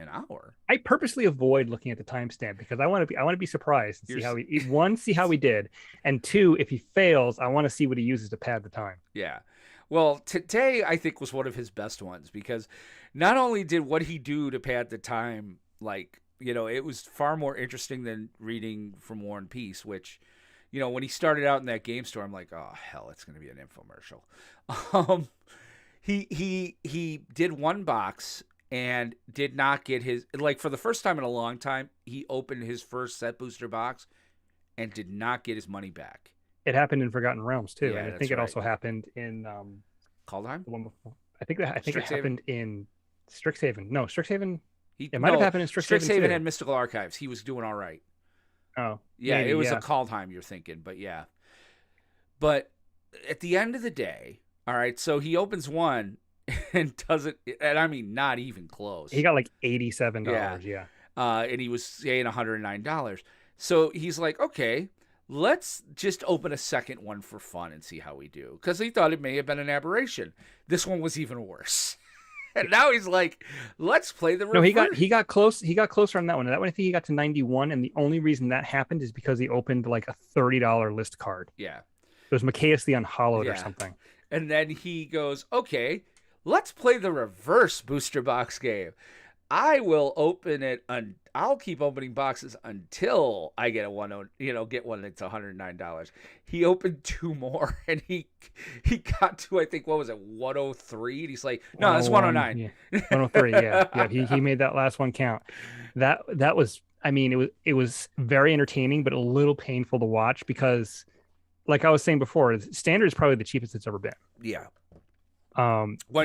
an hour. I purposely avoid looking at the timestamp because I want to be surprised and see how he did, and 2, if he fails, I want to see what he uses to pad the time. Yeah. Well, today I think was one of his best ones because not only did what he do to pad the time, it was far more interesting than reading from War and Peace, which, when he started out in that game store, I'm like, oh hell, it's going to be an infomercial. He did one box and did not get his, for the first time in a long time, he opened his first set booster box and did not get his money back. It happened in Forgotten Realms too. Yeah, and I think it also happened in Kaldheim? The one before. I think it happened in Strixhaven. No, Strixhaven. It might have happened in Strixhaven. Strixhaven had Mystical Archives. He was doing all right. Oh. Yeah, maybe, it was a Kaldheim you're thinking, but yeah. But at the end of the day, all right, so he opens one and doesn't, and I mean not even close. He got like $87. Yeah. And he was saying $109. So he's like, okay, let's just open a second one for fun and see how we do, because he thought it may have been an aberration. This one was even worse. And now he's like, let's play the reverse. No, he got close. He got closer on that one. And that one, I think he got to 91. And the only reason that happened is because he opened like a $30 list card. Yeah. It was Macias the Unhallowed or something. And then he goes, okay, let's play the reverse booster box game. I will open it, I'll keep opening boxes until I get get one that's $109. He opened 2 more, and he got to, I think, what was it, 103? And he's like, no, it's 109. Yeah. 103, yeah. He made that last one count. That was, I mean, it was very entertaining, but a little painful to watch because, like I was saying before, Standard is probably the cheapest it's ever been. Yeah.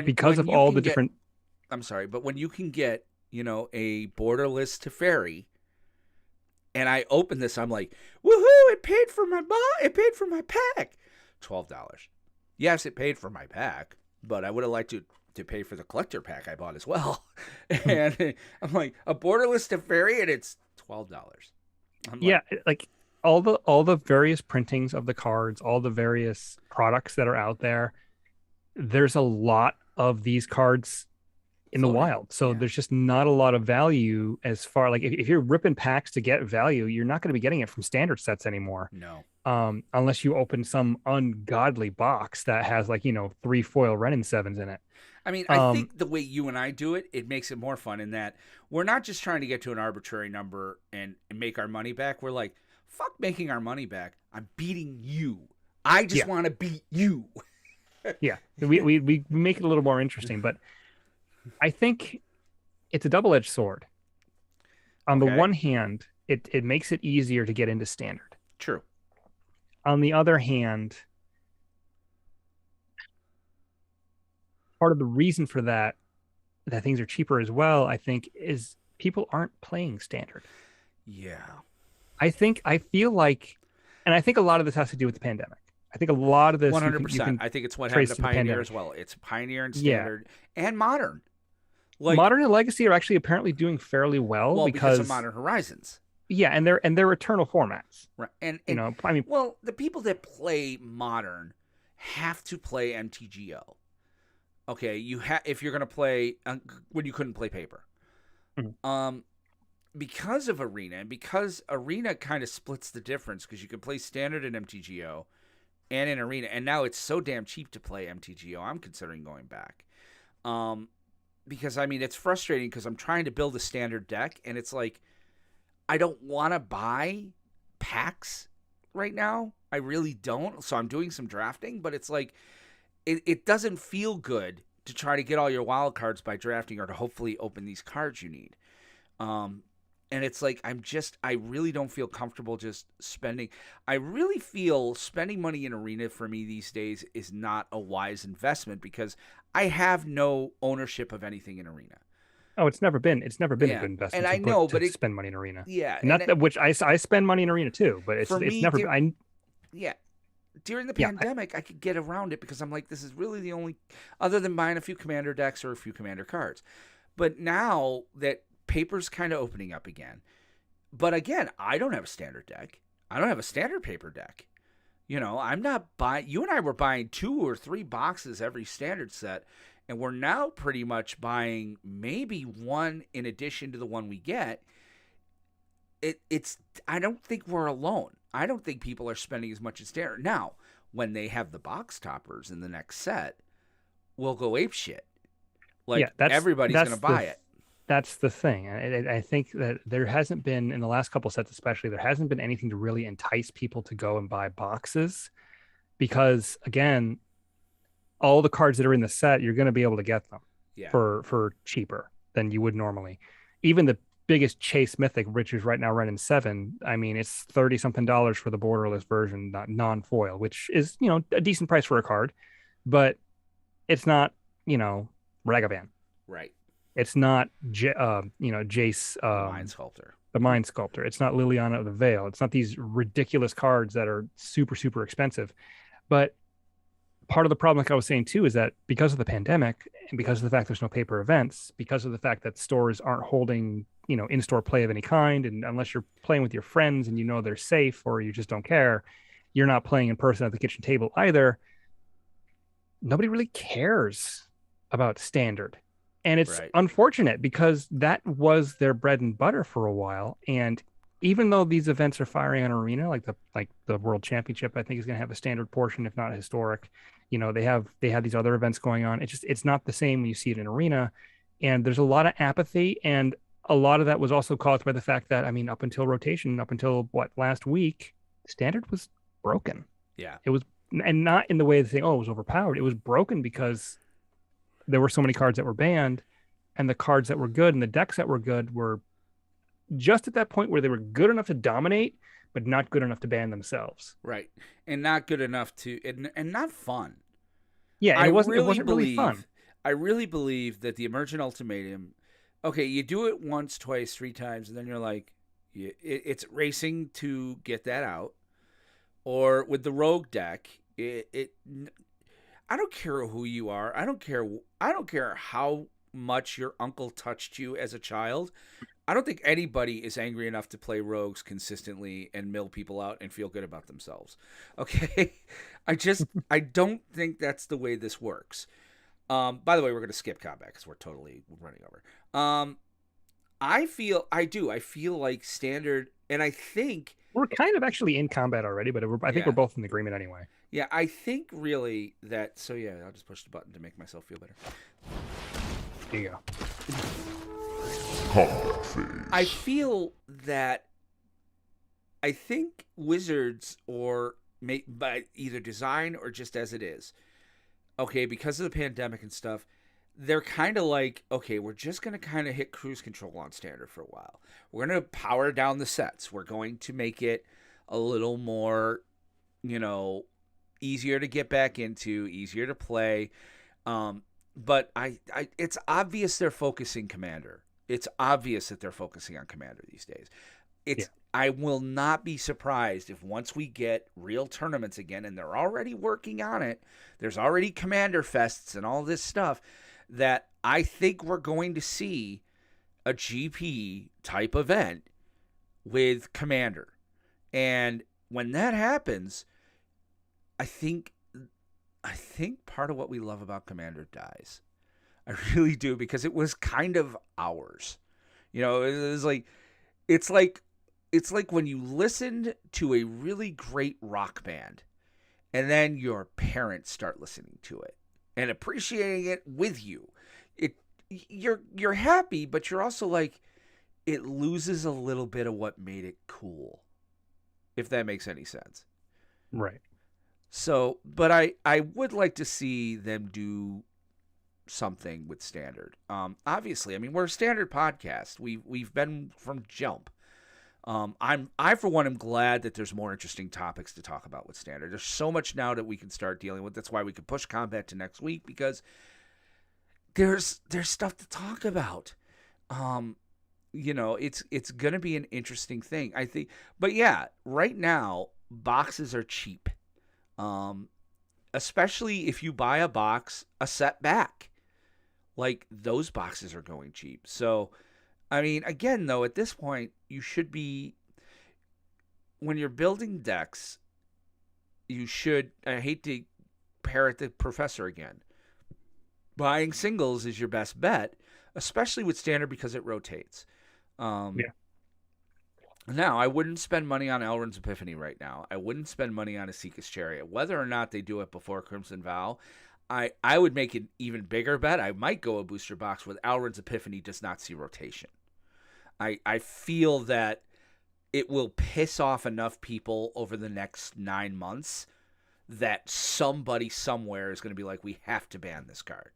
Because of all the different. I'm sorry, but when you can get, a borderless Teferi, and I open this, I'm like, woohoo! It paid for my pack. $12. Yes, it paid for my pack, but I would have liked to pay for the collector pack I bought as well. And I'm like, a borderless Teferi, and it's $12. Like all the various printings of the cards, all the various products that are out there. There's a lot of these cards in the wild, so there's just not a lot of value as far, like if you're ripping packs to get value, you're not going to be getting it from standard sets anymore. No. Unless you open some ungodly box that has 3 foil Renin 7s in it. I mean, I think the way you and I do it, it makes it more fun in that we're not just trying to get to an arbitrary number and make our money back. We're like, fuck making our money back. I'm beating you. I just want to beat you. Yeah, we make it a little more interesting, but I think it's a double-edged sword. On the one hand, it makes it easier to get into standard. True. On the other hand, part of the reason for that things are cheaper as well, I think, is people aren't playing standard. Yeah. I feel like, and I think a lot of this has to do with the pandemic. I think a lot of this 100%. I think it's what happened to Pioneer as well. It's Pioneer and Standard and Modern. Like, Modern and Legacy are actually apparently doing fairly well because of Modern Horizons. Yeah, and they're eternal formats. Right. And I mean, well, the people that play Modern have to play MTGO. Okay, if you're going to play when you couldn't play paper. Mm-hmm. Because of Arena, and because Arena kind of splits the difference, because you can play Standard in MTGO and in Arena, and now it's so damn cheap to play MTGO, I'm considering going back. Because, I mean, it's frustrating because I'm trying to build a Standard deck, and it's like, I don't want to buy packs right now. I really don't, so I'm doing some drafting, but it's like, it doesn't feel good to try to get all your wild cards by drafting or to hopefully open these cards you need. And it's like, I really don't feel comfortable just spending. I really feel spending money in Arena for me these days is not a wise investment because I have no ownership of anything in Arena. Oh, it's never been a good investment. And I know, but spend money in Arena. Yeah. Which I spend money in Arena too, but it's never been. Yeah. During the pandemic, I could get around it because I'm like, this is really the only, other than buying a few Commander decks or a few Commander cards. But now that paper's kind of opening up again. But again, I don't have a Standard deck. I don't have a Standard paper deck. You know, I'm not buying, you and I were buying 2 or 3 boxes every Standard set. And we're now pretty much buying maybe one in addition to the one we get. I don't think we're alone. I don't think people are spending as much as Standard. Now, when they have the box toppers in the next set, we'll go ape shit. Like, everybody's going to buy it. That's the thing. I think that there hasn't been, in the last couple sets especially, there hasn't been anything to really entice people to go and buy boxes. Because, again, all the cards that are in the set, you're going to be able to get them for cheaper than you would normally. Even the biggest chase mythic, which is right now running 7, I mean, it's $30-something for the borderless version, not non-foil, which is, a decent price for a card, but it's not, Ragavan. Right. It's not, Jace, Mind Sculptor. The Mind Sculptor. It's not Liliana of the Veil. It's not these ridiculous cards that are super, super expensive. But part of the problem, like I was saying too, is that because of the pandemic and because of the fact there's no paper events, because of the fact that stores aren't holding, in-store play of any kind, and unless you're playing with your friends and they're safe or you just don't care, you're not playing in person at the kitchen table either. Nobody really cares about Standard. And it's unfortunate because that was their bread and butter for a while. And even though these events are firing on Arena, like the World Championship, I think is going to have a Standard portion, if not a historic. They have these other events going on. It's not the same when you see it in Arena. And there's a lot of apathy, and a lot of that was also caused by the fact that, I mean, up until last week, Standard was broken. Yeah. It was, and not in the way of saying, it was overpowered. It was broken because there were so many cards that were banned, and the cards that were good and the decks that were good were just at that point where they were good enough to dominate, but not good enough to ban themselves. Right. And not good enough to, and not fun. Yeah, it wasn't really fun. I really believe that the Emergent Ultimatum, okay, you do it once, twice, 3 times, and then you're like, it's racing to get that out. Or with the Rogue deck, I don't care who you are. I don't care how much your uncle touched you as a child. I don't think anybody is angry enough to play rogues consistently and mill people out and feel good about themselves. Okay? I don't think that's the way this works. By the way, we're going to skip combat because we're totally running over. I feel like Standard, and I think we're kind of actually in combat already, but I think we're both in agreement anyway. Yeah, I think really that, so yeah, I'll just push the button to make myself feel better. There you go. Combat phase. I feel that I think Wizards, or by either design or just as it is, okay, because of the pandemic and stuff, they're kind of like, okay, we're just going to kind of hit cruise control on Standard for a while. We're going to power down the sets. We're going to make it a little more, easier to get back into, easier to play. But it's obvious they're focusing Commander. It's obvious that they're focusing on Commander these days. I will not be surprised if once we get real tournaments again, and they're already working on it, there's already Commander Fests and all this stuff, that I think we're going to see a GP type event with Commander. And when that happens, I think part of what we love about Commander dies. I really do, because it was kind of ours. It's like when you listened to a really great rock band and then your parents start listening to it and appreciating it with you. You're happy, but you're also like, it loses a little bit of what made it cool, if that makes any sense. Right. So, but I would like to see them do something with Standard. Obviously, I mean, we're a Standard podcast. We've been from jump. I for one am glad that there's more interesting topics to talk about with Standard. There's so much now that we can start dealing with. That's why we could push combat to next week, because there's stuff to talk about. It's gonna be an interesting thing, I think. But yeah, right now boxes are cheap. Especially if you buy a set back. Like, those boxes are going cheap. So, I mean, again, though, at this point, you should be, when you're building decks, you should, I hate to parrot the professor again, buying singles is your best bet, especially with Standard, because it rotates. Yeah. Now, I wouldn't spend money on Elrond's Epiphany right now. I wouldn't spend money on Asika's Chariot. Whether or not they do it before Crimson Vow, I would make an even bigger bet. I might go a booster box with Elrond's Epiphany does not see rotation. I feel that it will piss off enough people over the next 9 months that somebody somewhere is going to be like, we have to ban this card.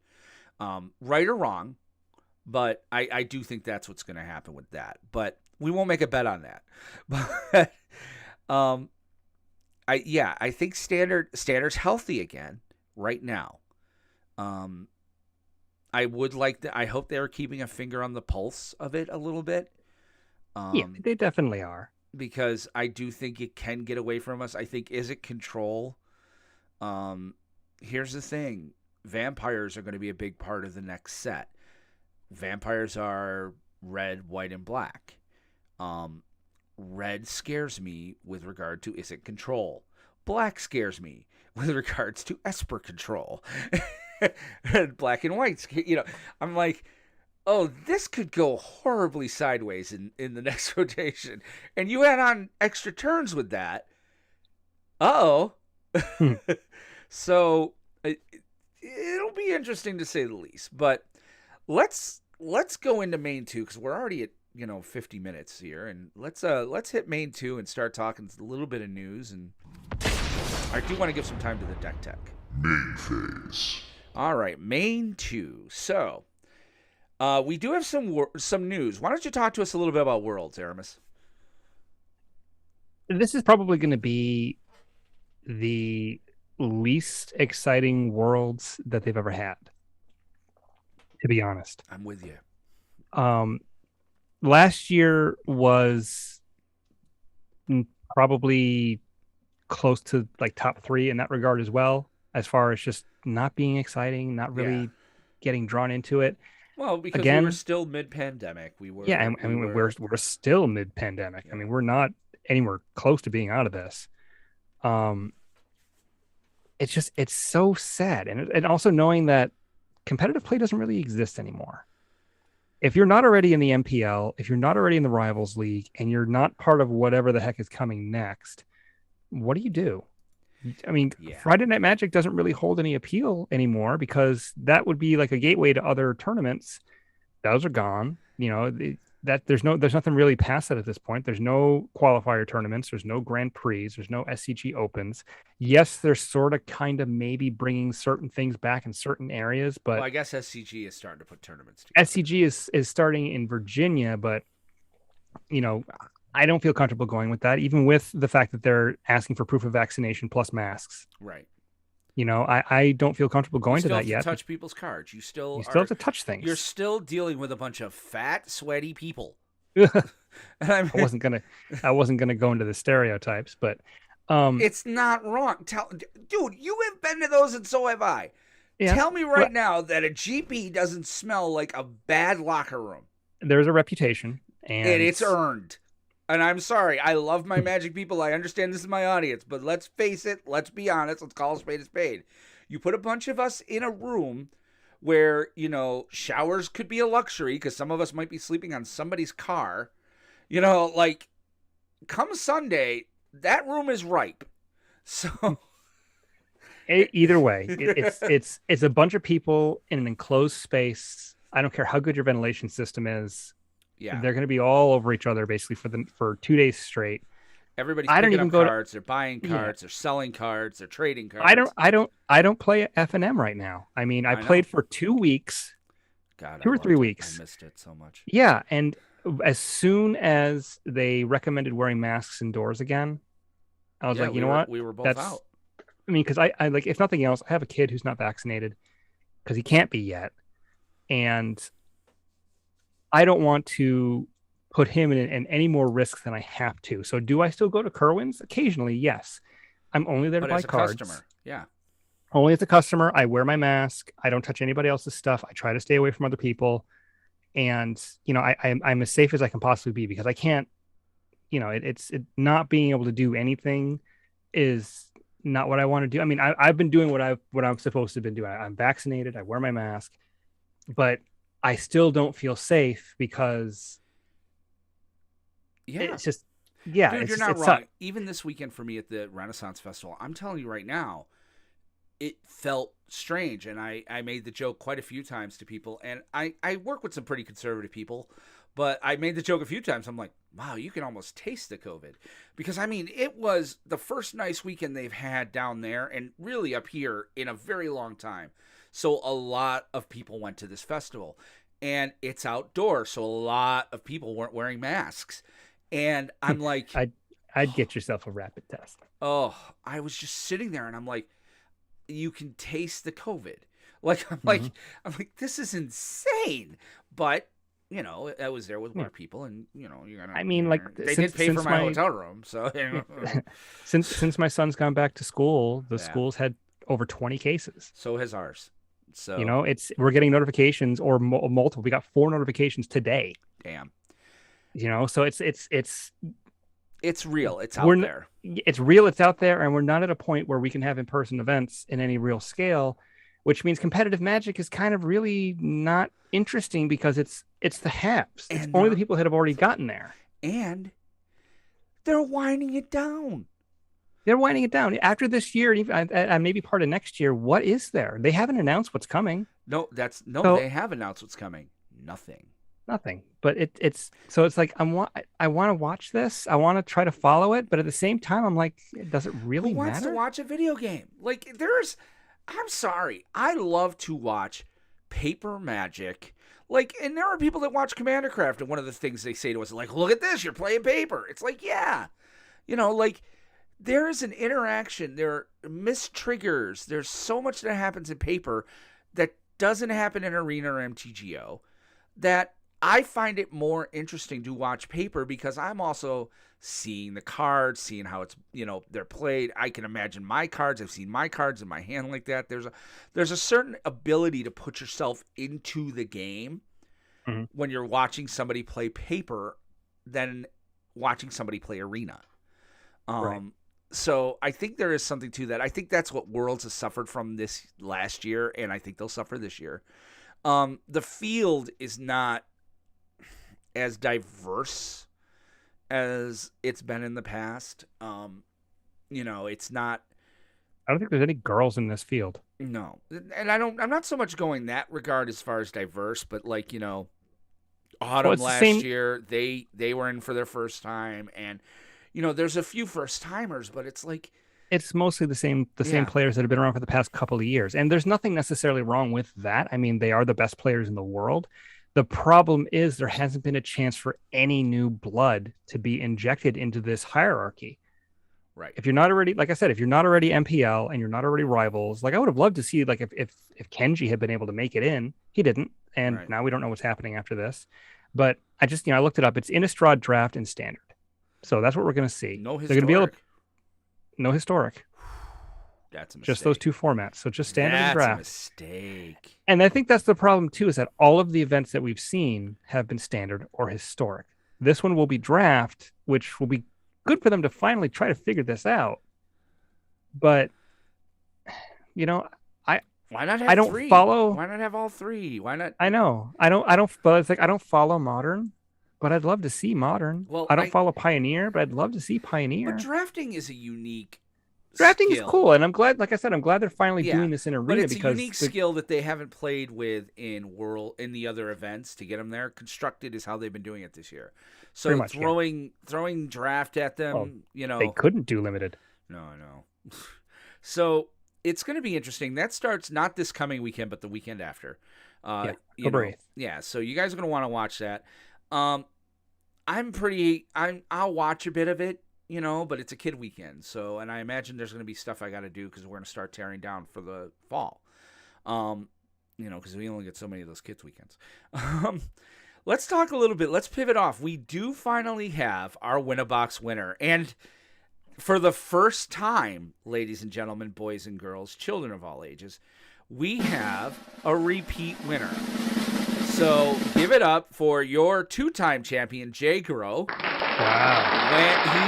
Right or wrong, but I do think that's what's going to happen with that. But we won't make a bet on that. But I think Standard's healthy again right now. I would like I hope they're keeping a finger on the pulse of it a little bit. Yeah, they definitely are. Because I do think it can get away from us. I think, is it control? Here's the thing. Vampires are going to be a big part of the next set. Vampires are red, white, and black. Red scares me with regard to, is it control? Black scares me with regards to Esper control. And black and white, I'm like, oh, this could go horribly sideways in the next rotation. And you add on extra turns with that. Uh-oh. So it'll be interesting to say the least. But let's go into main 2, because we're already at 50 minutes here, and let's hit main 2 and start talking a little bit of news. And I do want to give some time to the deck tech. Main phase. All right, main 2. So we do have some news. Why don't you talk to us a little bit about Worlds, Aramis? This is probably going to be the least exciting Worlds that they've ever had, to be honest. I'm with you. Last year was probably close to like top 3 in that regard as well, as far as just not being exciting, not really getting drawn into it. Well, because we were still mid-pandemic. We're still mid-pandemic. Yeah. I mean, we're not anywhere close to being out of this. It's so sad, and also knowing that competitive play doesn't really exist anymore. If you're not already in the MPL, if you're not already in the Rivals League, and you're not part of whatever the heck is coming next, what do you do? I mean, Yeah. Friday Night Magic doesn't really hold any appeal anymore because that would be like a gateway to other tournaments. Those are gone. That there's nothing really past that at this point. There's no qualifier tournaments. There's no Grand Prix. There's no SCG Opens. Yes, they're sort of kind of maybe bringing certain things back in certain areas, but Well, I guess SCG is starting to put tournaments together. SCG is starting in Virginia, but I don't feel comfortable going with that, even with the fact that they're asking for proof of vaccination plus masks. Right. I don't feel comfortable going to that You yet. still have to touch people's cards. You still have to touch things. You're still dealing with a bunch of fat, sweaty people. I wasn't gonna go into the stereotypes, but it's not wrong. Dude, you have been to those, and so have I. Yeah, Tell me right now that a GP doesn't smell like a bad locker room. There's a reputation, and it's earned. And I'm sorry, I love my Magic people. I understand this is my audience, but let's face it. Let's be honest. Let's call a spade. You put a bunch of us in a room where, showers could be a luxury because some of us might be sleeping on somebody's car. Come Sunday, that room is ripe. So either way, it's a bunch of people in an enclosed space. I don't care how good your ventilation system is. Yeah, they're going to be all over each other basically for 2 days straight. Everybody's picking up cards. They're buying cards. They're selling cards. They're trading cards. I don't play F&M right now. I mean, I played for 2 weeks, God, 2 or 3 weeks. I missed it so much. Yeah, and as soon as they recommended wearing masks indoors again, I was like, you know what? We were both out. I mean, because I like, if nothing else, I have a kid who's not vaccinated because he can't be yet, and I don't want to put him in any more risk than I have to. So do I still go to Kerwin's? Occasionally, yes. I'm only there to buy cards. Customer, yeah. Only as a customer. I wear my mask. I don't touch anybody else's stuff. I try to stay away from other people. And, I'm as safe as I can possibly be because I can't, it's not being able to do anything is not what I want to do. I mean, I've been doing what I'm supposed to have been doing. I'm vaccinated. I wear my mask, but I still don't feel safe because it's just, dude, you're not wrong. Even this weekend for me at the Renaissance Festival, I'm telling you right now, it felt strange. And I made the joke quite a few times to people, and I work with some pretty conservative people, but I made the joke a few times. I'm like, wow, you can almost taste the COVID, because I mean, it was the first nice weekend they've had down there and really up here in a very long time. So a lot of people went to this festival, and it's outdoors, so a lot of people weren't wearing masks. And I'm like, I'd get yourself a rapid test. Oh, I was just sitting there, and I'm like, you can taste the COVID. I'm like, this is insane. But I was there with more people, and you're gonna. I mean, they did pay for my hotel room, so. Since my son's gone back to school, the school's had over 20 cases. So has ours. So we're getting notifications or multiple. We got 4 notifications today. Damn. So it's real. It's out there. It's real. It's out there, and we're not at a point where we can have in-person events in any real scale, which means competitive Magic is kind of really not interesting because it's the haves. It's only the people that have already gotten there, and they're winding it down. They're winding it down after this year, and maybe part of next year. What is there? They haven't announced what's coming. They have announced what's coming. Nothing. But it's like I want to watch this. I want to try to follow it, but at the same time, I'm like, does it really matter? Who wants to watch a video game? I'm sorry. I love to watch paper Magic. And there are people that watch Commander Craft, and one of the things they say to us is like, look at this, you're playing paper. It's like, yeah. There is an interaction. There are mistriggers. There's so much that happens in paper that doesn't happen in Arena or MTGO that I find it more interesting to watch paper because I'm also seeing the cards, seeing how it's, they're played. I can imagine my cards. I've seen my cards in my hand like that. There's a certain ability to put yourself into the game when you're watching somebody play paper than watching somebody play Arena. Right. So I think there is something to that. I think that's what Worlds has suffered from this last year, and I think they'll suffer this year. The field is not as diverse as it's been in the past. It's not I don't think there's any girls in this field. No, and I'm not so much going that regard as far as diverse, but like Well, Autumn it's the last same. year they were in for their first time, and there's a few first timers, but it's like It's mostly the same yeah, players that have been around for the past couple of years, and there's nothing necessarily wrong with that. I mean, they are the best players in the world. The problem is there hasn't been a chance for any new blood to be injected into this hierarchy. right, If you're not already, like I said, if you're not already MPL and you're not already rivals, like I would have loved to see, like if Kenji had been able to make it in, he didn't, and right. now we don't know what's happening after this. But I just, I looked it up. It's Innistrad draft and standard, so that's what we're going to see. No They're going to be able historic. to no historic, That's a mistake. just those two formats. So just standard and That's a draft. mistake. And I think that's the problem too, is that all of the events that we've seen have been standard or historic. This one will be draft, which will be good for them to finally try to figure this out. But Why not have I don't three? follow. Why not have all three? Why not? I know. I don't. But it's like I don't follow modern, but I'd love to see modern. Well, I don't follow Pioneer, but I'd love to see Pioneer. But drafting is a unique Drafting is skill. cool, and I'm glad. Like I said, I'm glad they're finally Yeah, doing this in But arena it's because a unique skill that they haven't played with in the other events to get them there. Constructed is how they've been doing it this year. So Pretty much, yeah. throwing draft at them, Well, they couldn't do limited. No, I know. So it's going to be interesting. That starts not this coming weekend, but the weekend after. Yeah, October 8th. Yeah, so you guys are going to want to watch that. I'll watch a bit of it, but it's a kid weekend. So, and I imagine there's going to be stuff I got to do because we're going to start tearing down for the fall. Because we only get so many of those kids weekends. Let's talk a little bit. Let's pivot off. We do finally have our Win-A-Box winner. And for the first time, ladies and gentlemen, boys and girls, children of all ages, we have a repeat winner. So give it up for your two-time champion, Jay Grow. Wow. When he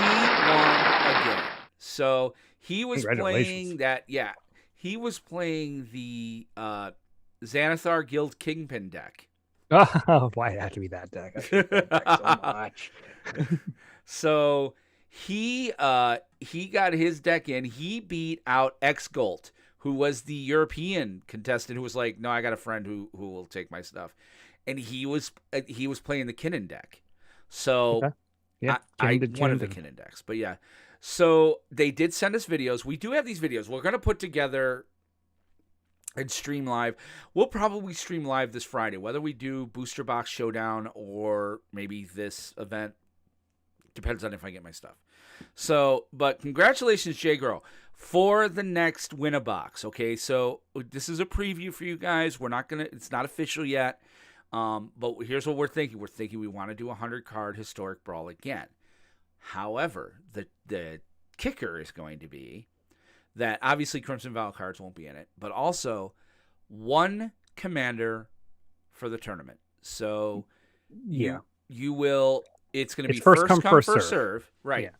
won again. So he was playing that, he was playing the Xanathar Guild Kingpin deck. Oh, why it have to be that deck? I hate that deck so much. So he got his deck in. He beat out X Gold, who was the European contestant who was like, no, I got a friend who will take my stuff. And he was playing the Kinnan deck. So Okay. Yeah, I did one of the Kinnan decks. But yeah. So they did send us videos. We do have these videos. We're going to put together and stream live. We'll probably stream live this Friday, whether we do Booster Box Showdown or maybe this event. Depends on if I get my stuff. So, but congratulations, Jay Grow, for the next Win-A-Box. Okay, so this is a preview for you guys. It's not official yet. But here's what we're thinking. We're thinking we want to do a 100-card historic brawl again. However, the kicker is going to be that obviously Crimson Vow cards won't be in it, but also one commander for the tournament. So you will. It's going to be first come, first serve. Right.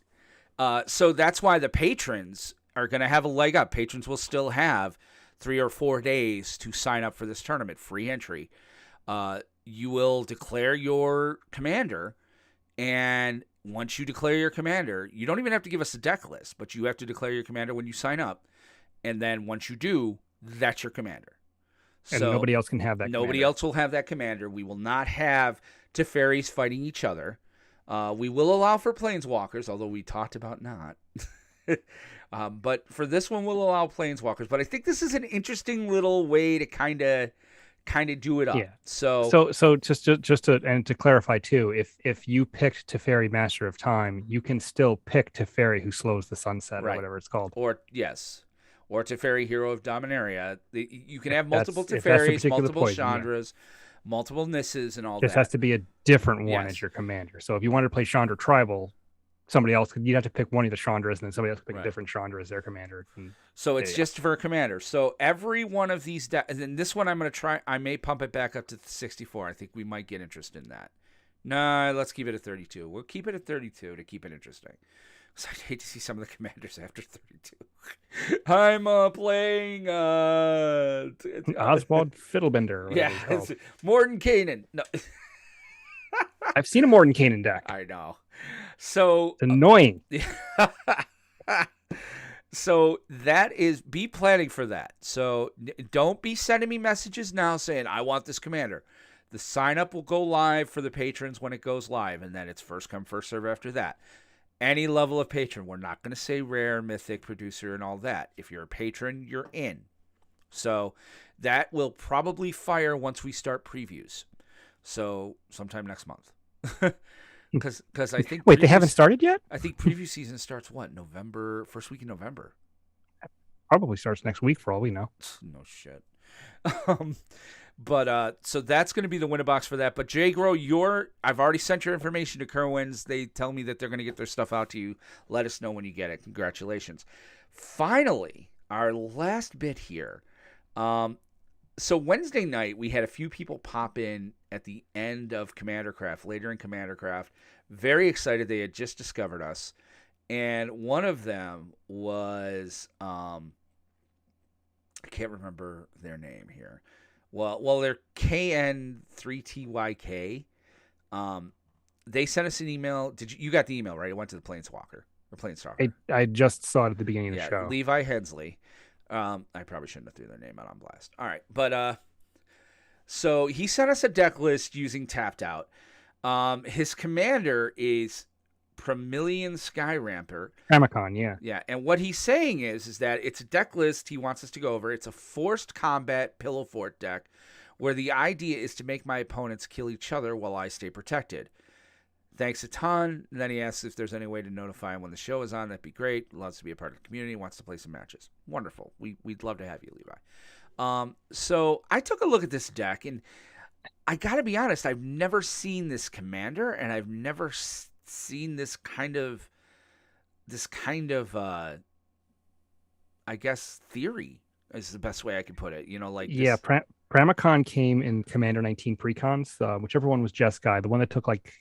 Yeah. So that's why the patrons are going to have a leg up. Patrons will still have 3 or 4 days to sign up for this tournament, free entry. You will declare your commander, and once you declare your commander, you don't even have to give us a deck list, but you have to declare your commander when you sign up, and then once you do, that's your commander. And so nobody else can have that. Nobody else will have that commander. We will not have Teferis fighting each other. We will allow for Planeswalkers, although we talked about not. But for this one, we'll allow Planeswalkers. But I think this is an interesting little way to kind of do it up. Yeah. So just to clarify too, if you picked Teferi Master of Time, you can still pick Teferi who slows the sunset, or whatever it's called. Or Teferi Hero of Dominaria. You can have multiple Teferis, multiple Chandras, multiple Nisses, and all that. This has to be a different one as your commander. So if you wanted to play Chandra Tribal, you'd have to pick one of the Chandras, and then somebody else could pick a different Chandra as their commander. So it's just for a commander. So every one of these and then this one I'm going to try. I may pump it back up to 64. I think we might get interest in that. No, let's keep it at 32. We'll keep it at 32 to keep it interesting. So I'd hate to see some of the commanders after 32. I'm playing Oswald Fiddlebender. Yeah, it's Morton Kanan. No. I've seen a Morton Kanan deck. I know. So it's annoying. So that is, be planning for that. So don't be sending me messages now saying, I want this commander. The sign up will go live for the patrons when it goes live, and then it's first come, first serve after that. Any level of patron. We're not going to say rare, mythic, producer, and all that. If you're a patron, you're in. So that will probably fire once we start previews. So sometime next month. Because I think Wait, they haven't started yet? I think preview season starts November, first week in November. Probably starts next week for all we know. No shit. But so that's going to be the winner box for that. But Jay Grow, I've already sent your information to Kerwin's. They tell me that they're going to get their stuff out to you. Let us know when you get it. Congratulations. Finally, our last bit here. So Wednesday night, we had a few people pop in at the end of Commander Craft, later in Commander Craft. Very excited. They had just discovered us. And one of them was, I can't remember their name here. Well, they're KN3TYK. They sent us an email. You got the email, right? It went to the Planeswalker or Planestalker. I just saw it at the beginning of the show. Levi Hensley. I probably shouldn't have threw their name out on blast. All right, but so he sent us a deck list using Tapped Out. His commander is Promillion Skyramper. Amicon, yeah. Yeah, and what he's saying is that it's a deck list he wants us to go over. It's a forced combat pillow fort deck where the idea is to make my opponents kill each other while I stay protected. Thanks a ton. And then he asks if there's any way to notify him when the show is on. That'd be great. Loves to be a part of the community. Wants to play some matches. Wonderful. We'd love to have you, Levi. So I took a look at this deck, and I got to be honest. I've never seen this commander, and I've never seen this kind of I guess theory is the best way I could put it. You know, like this. Yeah. Pramicon came in Commander 19 precons. Whichever one was Jeskai, the one that took like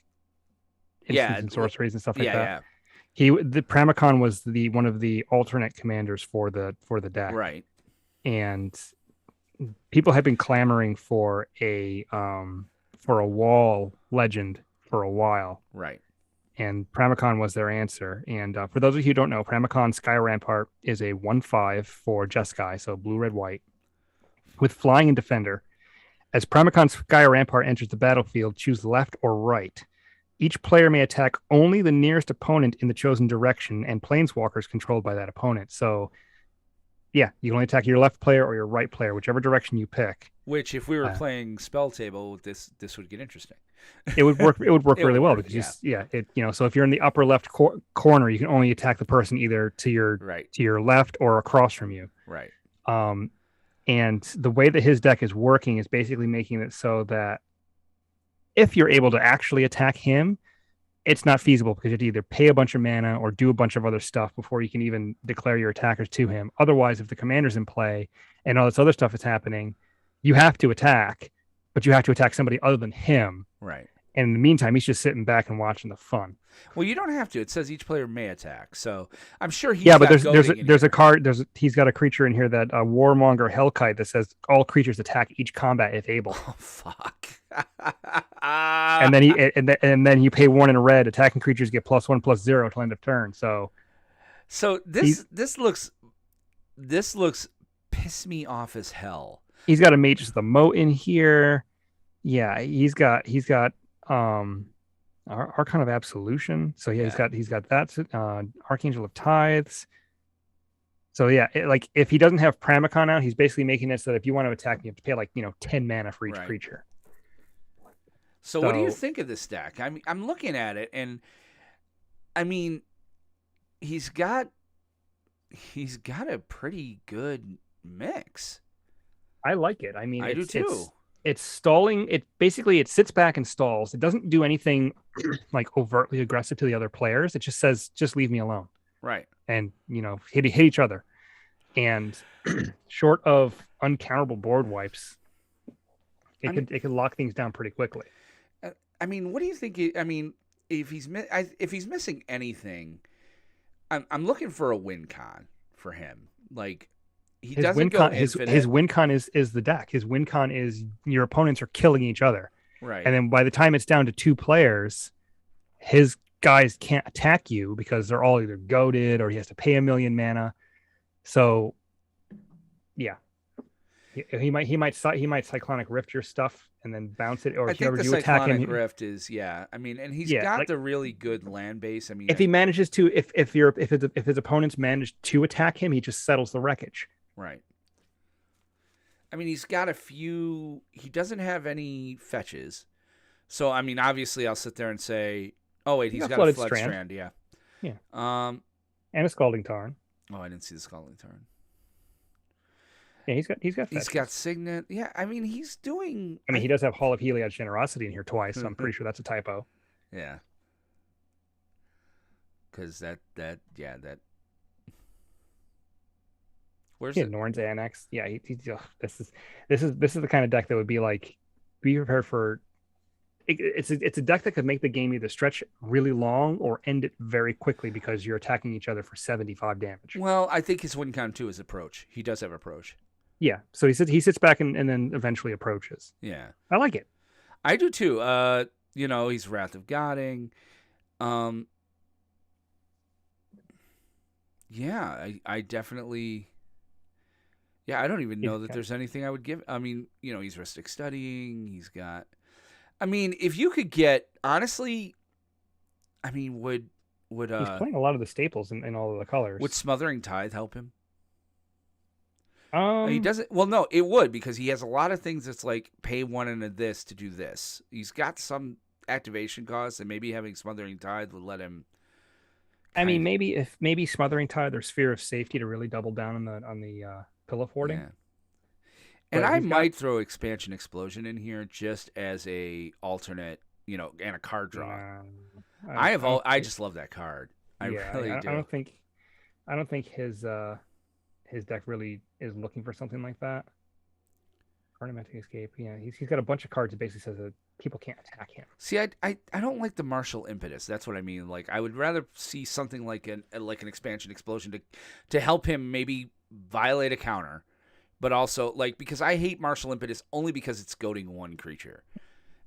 instants and sorceries and stuff like that. Yeah. The Pramicon was one of the alternate commanders for the deck. Right. And people have been clamoring for a wall legend for a while. Right. And Pramicon was their answer. And for those of you who don't know, Pramicon Sky Rampart is a 1/5 for Jeskai, so blue, red, white, with flying and defender. As Pramicon Sky Rampart enters the battlefield, choose left or right. Each player may attack only the nearest opponent in the chosen direction, and planeswalkers controlled by that opponent. So, yeah, you can only attack your left player or your right player, whichever direction you pick. Which, if we were playing Spell Table, this would get interesting. It would work. It would work really well because so if you're in the upper left corner, you can only attack the person either to your left or across from you. Right. And the way that his deck is working is basically making it so that if you're able to actually attack him, it's not feasible because you have to either pay a bunch of mana or do a bunch of other stuff before you can even declare your attackers to him. Otherwise, if the commander's in play and all this other stuff is happening, you have to attack, but you have to attack somebody other than him. Right. And in the meantime, he's just sitting back and watching the fun. Well, you don't have to. It says each player may attack, so I'm sure he's but there's a card. He's got a creature in here that Warmonger Hellkite that says all creatures attack each combat if able. Oh fuck! and then you pay 1 in a red. Attacking creatures get +1/+0 till end of turn. So this looks piss me off as hell. He's got a Mage's the Moat in here. Yeah, he's got Archon of Absolution. So he's got that Archangel of Tithes. So yeah, if he doesn't have Pramicon out, he's basically making it so that if you want to attack, you have to pay 10 mana for each creature. So what do you think of this deck? I'm looking at it, and I mean, he's got a pretty good mix. I like it. I mean, I do too. It's stalling. It sits back and stalls. It doesn't do anything like overtly aggressive to the other players. It just says, just leave me alone. Right. And, hit each other. And short of uncounterable board wipes, it could lock things down pretty quickly. I mean, what do you think? I mean, if he's missing anything, I'm looking for a win con for him. Like, he doesn't go infinite. His win con is the deck. His win con is your opponents are killing each other. Right. And then by the time it's down to 2 players, his guys can't attack you because they're all either goaded or he has to pay 1 million mana. So yeah, he might cyclonic rift your stuff and then bounce it, or I if think the you attack him, Cyclonic Rift is, yeah. I mean, and he's yeah, got like the really good land base. I mean, if he manages to, if his opponents manage to attack him, he just settles the wreckage. right. I mean, he's got a few. He doesn't have any fetches. So, I mean, obviously, I'll sit there and say, oh, wait, he's got a Flooded Flood Strand. Strand. Yeah. Yeah. Um. And a Scalding Tarn. Oh, I didn't see the Scalding Tarn. Yeah, he's got He's fetches. got Signet. Yeah, I mean, he's doing. I mean, he does have Hall of Heliod's Generosity in here twice, so I'm pretty sure that's a typo. Yeah. Because that. Where's it? Norn's Annex. Yeah, this is the kind of deck that would be like, be prepared for. It's a deck that could make the game either stretch really long or end it very quickly because you're attacking each other for 75 damage. Well, I think his win count too is approach. He does have approach. Yeah, so he sits back and then eventually approaches. Yeah, I like it. I do too. He's Wrath of Godding. Yeah, I definitely. Yeah, I don't even know that there's anything I would give. I mean, he's Rustic Studying. He's got. I mean, if you could get, honestly, I mean, would he's playing a lot of the staples in all of the colors. Would Smothering Tithe help him? He doesn't. Well, no, it would, because he has a lot of things that's like pay one and a this to do this. He's got some activation costs, and maybe having Smothering Tithe would let him. I mean, maybe Smothering Tithe or Sphere of Safety to really double down on the pillow forting. Yeah. And I might throw Expansion Explosion in here just as a alternate, and a card draw. I just love that card. I really do. I don't think his deck really is looking for something like that. Ornamenting Escape. Yeah, he's got a bunch of cards that basically says that people can't attack him. See, I don't like the Martial Impetus. That's what I mean. Like, I would rather see something like an Expansion Explosion to help him maybe violate a counter. But also, like, because I hate Martial Impetus only because it's goading one creature.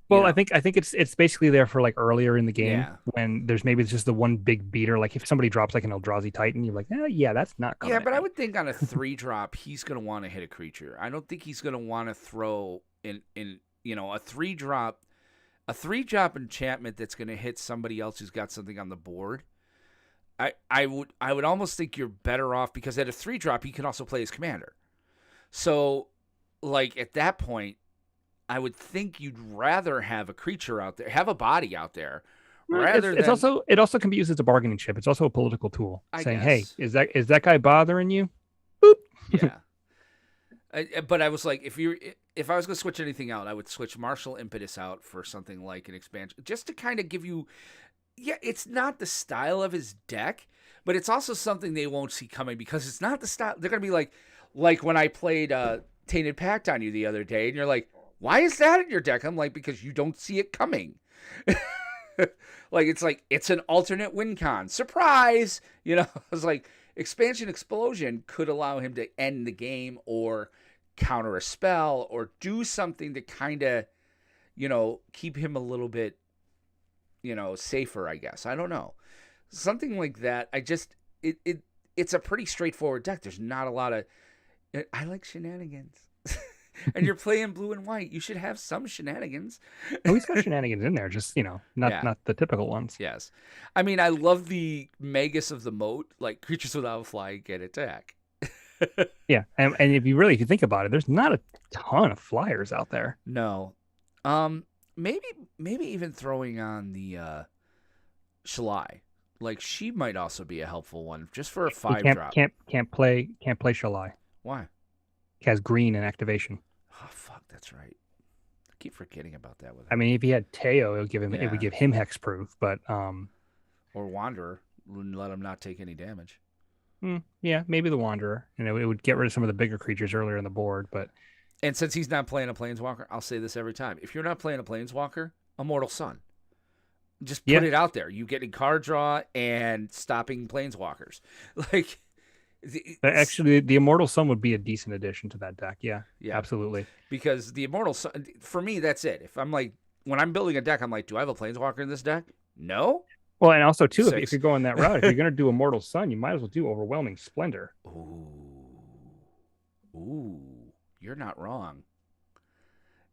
Well, I think it's basically there for like earlier in the game when there's maybe it's just the one big beater. Like if somebody drops like an Eldrazi Titan, you're like, yeah, that's not coming. Yeah, but I would think on a 3-drop, he's gonna want to hit a creature. I don't think he's gonna want to throw in a 3-drop, enchantment that's gonna hit somebody else who's got something on the board. I would almost think you're better off, because at a 3-drop he can also play his commander. So, like, at that point, I would think you'd rather have a creature out there, have a body out there, it also can be used as a bargaining chip. It's also a political tool, saying, "Hey, is that guy bothering you?" Boop. Yeah. But I was like, if I was going to switch anything out, I would switch Martial Impetus out for something like an expansion, just to kind of give you. Yeah, it's not the style of his deck, but it's also something they won't see coming, because it's not the style. They're going to be like when I played Tainted Pact on you the other day, and you're like, why is that in your deck? I'm like, because you don't see it coming. It's an alternate win con. Surprise! I was like, Expansion Explosion could allow him to end the game or counter a spell or do something to kind of, keep him a little bit, safer, I guess. I don't know. Something like that. It's a pretty straightforward deck. There's not a lot of... I like shenanigans. And you're playing blue and white. You should have some shenanigans. Oh, he's got shenanigans in there, just, not the typical ones. Yes. I mean, I love the Magus of the Moat, like creatures without flying get attack. Yeah. And if you think about it, there's not a ton of flyers out there. No. Maybe even throwing on the Shalai. Like, she might also be a helpful one, just for a 5-drop. Can't play Shalai. Why? He has green in activation. Oh, fuck, that's right. I keep forgetting about that with him. I mean, if he had Teo, it would give him hexproof, but or Wanderer, wouldn't let him not take any damage. Yeah, maybe the Wanderer. It would get rid of some of the bigger creatures earlier in the board, but and since he's not playing a Planeswalker, I'll say this every time: if you're not playing a Planeswalker, Immortal Sun. Just put it out there. You getting card draw and stopping Planeswalkers, like. Actually, the Immortal Sun would be a decent addition to that deck. Yeah, absolutely. Because the Immortal Sun, for me, that's it. If I'm like, when I'm building a deck, I'm like, do I have a Planeswalker in this deck? No. Well, and also too, if you're going that route, if you're going to do Immortal Sun, you might as well do Overwhelming Splendor. Ooh. Ooh, you're not wrong. I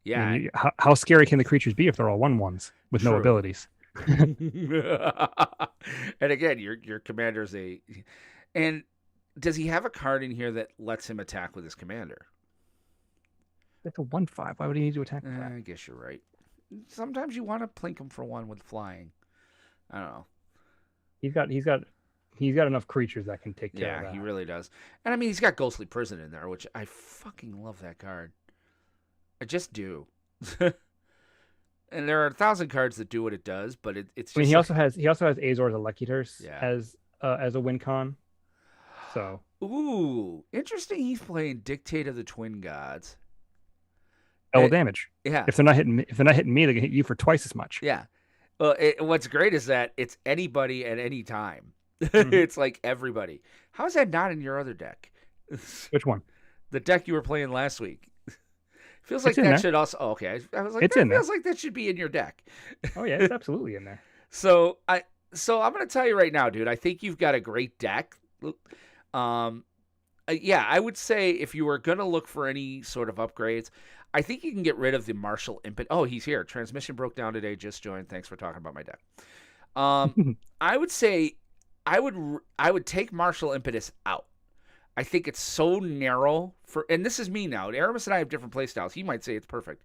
Yeah, mean, how scary can the creatures be if they're all 1/1s with no true. abilities? And again, your commander's a. And does he have a card in here that lets him attack with his commander? That's a 1/5. Why would he need to attack with that? I guess you're right. Sometimes you want to plink him for one with flying. I don't know. He's got enough creatures that can take care of Yeah, that. he really does. And I mean, he's got Ghostly Prison in there, which I fucking love that card. I just do. And there are 1,000 cards that do what it does, but it's just. I mean, he also has Azor's Elecutors Yeah. as a win con. So Ooh, interesting. He's playing Dictate of the Twin Gods. double damage. Yeah, If they're not hitting me, they can hit you for twice as much. yeah. Well, what's great is that it's anybody at any time. Mhm. It's like everybody. How is that not in your other deck? Which one? The deck you were playing last week. Feels like It's in that there. should also. Oh, okay, I was like, It's that in there. feels like that should be in your deck. Oh yeah, it's absolutely in there. So I'm gonna tell you right now, dude. I think you've got a great deck. Yeah, I would say if you were gonna look for any sort of upgrades, I think you can get rid of the Martial Impetus. Oh, he's here. Transmission broke down today. Just joined. Thanks for talking about my deck. I would say I would take Martial Impetus out. I think it's so narrow for, and this is me now. Aramis and I have different play styles. He might say it's perfect.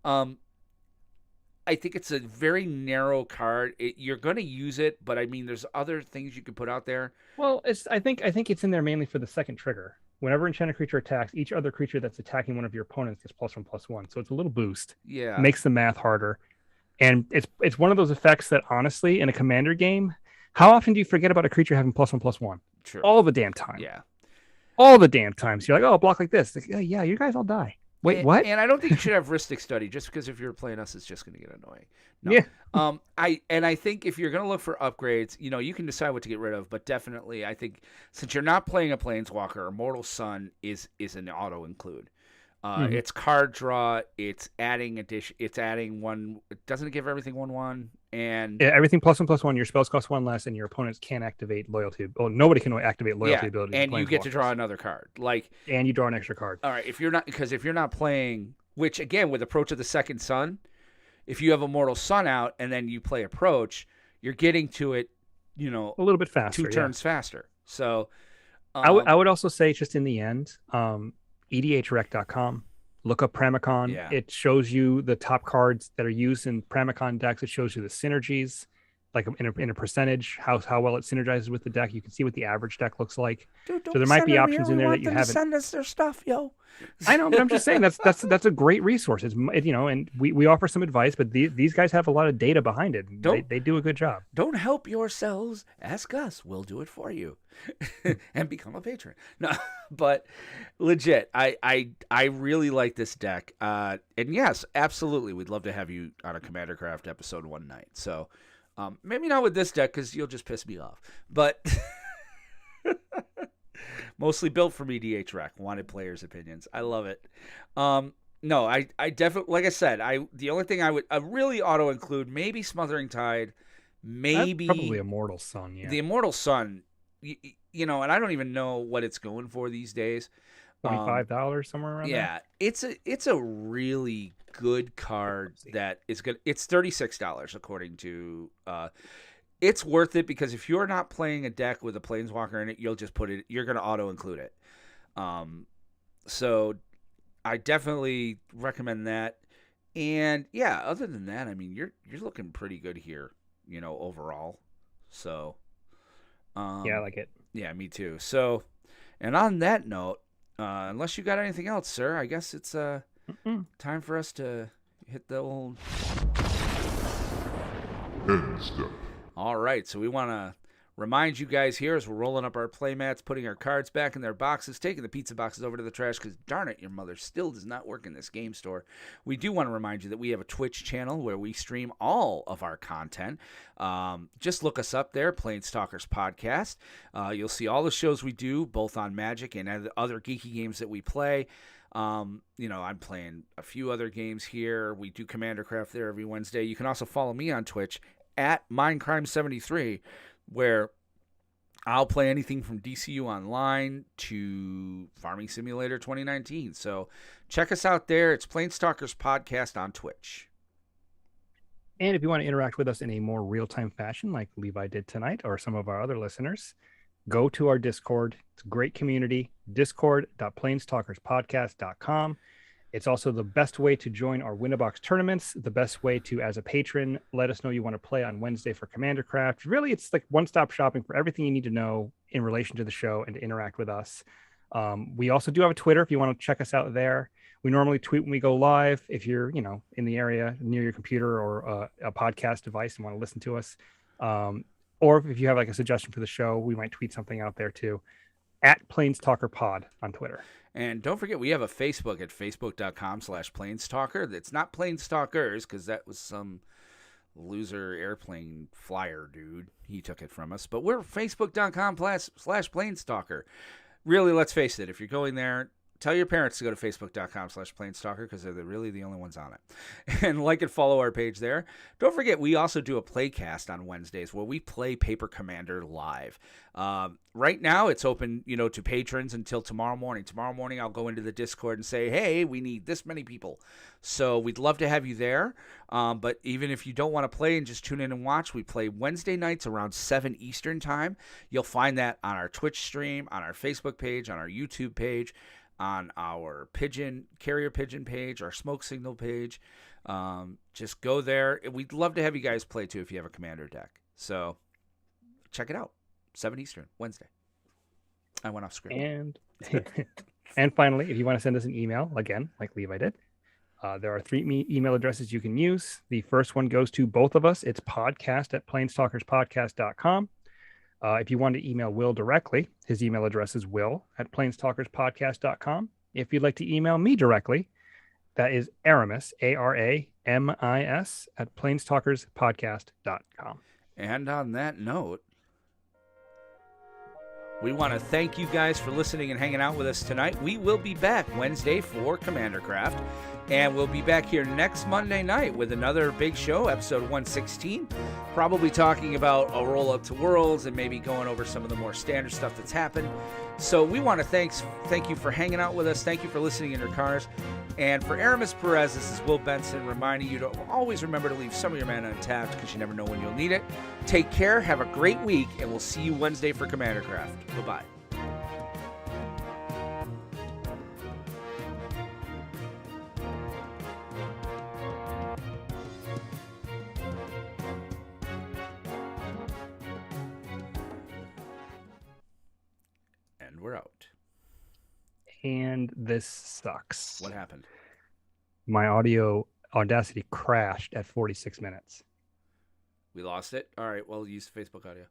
I think it's a very narrow card. You're going to use it, but I mean, there's other things you could put out there. Well, I think it's in there mainly for the second trigger. Whenever enchanted creature attacks, each other creature that's attacking one of your opponents gets +1/+1. So it's a little boost. Yeah. Makes the math harder. And it's one of those effects that honestly, in a commander game, how often do you forget about a creature having +1/+1? True. All the damn time. Yeah. All the damn times. You're like, oh, block like this. Like, yeah, you guys all die. Wait, what? And I don't think you should have Rhystic Study just because if you're playing us, it's just going to get annoying. No. Yeah. I think if you're going to look for upgrades, you can decide what to get rid of, but definitely I think since you're not playing a Planeswalker, Immortal Sun is an auto include. It's card draw. It's adding addition. It's adding one. Doesn't it give everything 1/1? And Yeah, everything +1/+1. Your spells cost 1 less, and your opponents can't activate loyalty. Well, nobody can activate loyalty ability. and you get to draw another card. And you draw an extra card. All right, if you're not playing, which again with Approach of the Second Sun, if you have Immortal Sun out and then you play Approach, you're getting to it, a little bit faster. 2 turns faster. So I would also say just in the end, edhrec.com, look up Pramicon. Yeah. It shows you the top cards that are used in Pramicon decks. It shows you the synergies, like in a percentage, how well it synergizes with the deck. You can see what the average deck looks like. Dude, So there might be options in there that you haven't. Send us their stuff, yo. I know, but I'm just saying that's a great resource. And we offer some advice, but these guys have a lot of data behind it. They do a good job. Don't help yourselves. Ask us. We'll do it for you. And become a patron. No, but legit, I really like this deck. And yes, absolutely, we'd love to have you on a Commander Craft episode one night. So maybe not with this deck because you'll just piss me off. But mostly built from EDH Rec. Wanted players' opinions. I love it. No, I definitely, like I said, the only thing I would really auto include maybe Smothering Tide, maybe probably Immortal Sun. Yeah, the Immortal Sun. And I don't even know what it's going for these days. $25 somewhere around Yeah, it's a really good card that is good. It's $36 according to. It's worth it because if you're not playing a deck with a Planeswalker in it, you'll just put it. You're going to auto include it. So I definitely recommend that. And yeah, other than that, I mean, you're looking pretty good here, overall. So. Yeah, I like it. Yeah, me too. So, and on that note, unless you got anything else, sir, I guess it's time for us to hit the old End step. All right, so we want to remind you guys here as we're rolling up our play mats, putting our cards back in their boxes, taking the pizza boxes over to the trash because, darn it, your mother still does not work in this game store. We do want to remind you that we have a Twitch channel where we stream all of our content. Just look us up there, PlanesTalkers Podcast. You'll see all the shows we do, both on Magic and other geeky games that we play. I'm playing a few other games here. We do Commander Craft there every Wednesday. You can also follow me on Twitch at MindCrime73, where I'll play anything from DCU Online to Farming Simulator 2019. So check us out there. It's PlanesTalkers Podcast on Twitch. And if you want to interact with us in a more real-time fashion, like Levi did tonight, or some of our other listeners, go to our Discord. It's a great community. Discord.planestalkerspodcast.com. It's also the best way to join our Winnabox tournaments, the best way to, as a patron, let us know you want to play on Wednesday for Commander Craft. Really, it's like one-stop shopping for everything you need to know in relation to the show and to interact with us. We also do have a Twitter if you want to check us out there. We normally tweet when we go live. If you're, in the area near your computer or a podcast device and want to listen to us, or if you have like a suggestion for the show, we might tweet something out there too. At PlanesTalkerPod on Twitter. And don't forget, we have a Facebook at facebook.com/PlanesTalker. It's not PlanesTalkers because that was some loser airplane flyer dude. He took it from us. But we're facebook.com/PlanesTalker. Really, let's face it, if you're going there, tell your parents to go to facebook.com/PlanesTalker because they're really the only ones on it. And like and follow our page there. Don't forget, we also do a playcast on Wednesdays where we play Paper Commander live. Right now, it's open, to patrons until tomorrow morning. Tomorrow morning, I'll go into the Discord and say, hey, we need this many people. So we'd love to have you there. But even if you don't want to play and just tune in and watch, we play Wednesday nights around 7 Eastern time. You'll find that on our Twitch stream, on our Facebook page, on our YouTube page, on our carrier pigeon page, our smoke signal page. Just go there. We'd love to have you guys play too if you have a commander deck. So check it out. 7 Eastern, Wednesday. I went off script. And finally, if you want to send us an email, again, like Levi did, there are 3 email addresses you can use. The first one goes to both of us. It's podcast@planestalkerspodcast.com. If you want to email Will directly, his email address is will@planestalkerspodcast.com. If you'd like to email me directly, that is Aramis, ARAMIS, @planestalkerspodcast.com. And on that note, we want to thank you guys for listening and hanging out with us tonight. We will be back Wednesday for Commander Craft, and we'll be back here next Monday night with another big show, episode 116, probably talking about a roll-up to Worlds and maybe going over some of the more standard stuff that's happened. So we want to thank you for hanging out with us. Thank you for listening in your cars. And for Aramis Perez, this is Will Benson reminding you to always remember to leave some of your mana untapped because you never know when you'll need it. Take care, have a great week, and we'll see you Wednesday for Commander Craft. Bye-bye. And we're out. And this sucks. What happened? My audio Audacity crashed at 46 minutes. We lost it? All right, well, use Facebook audio.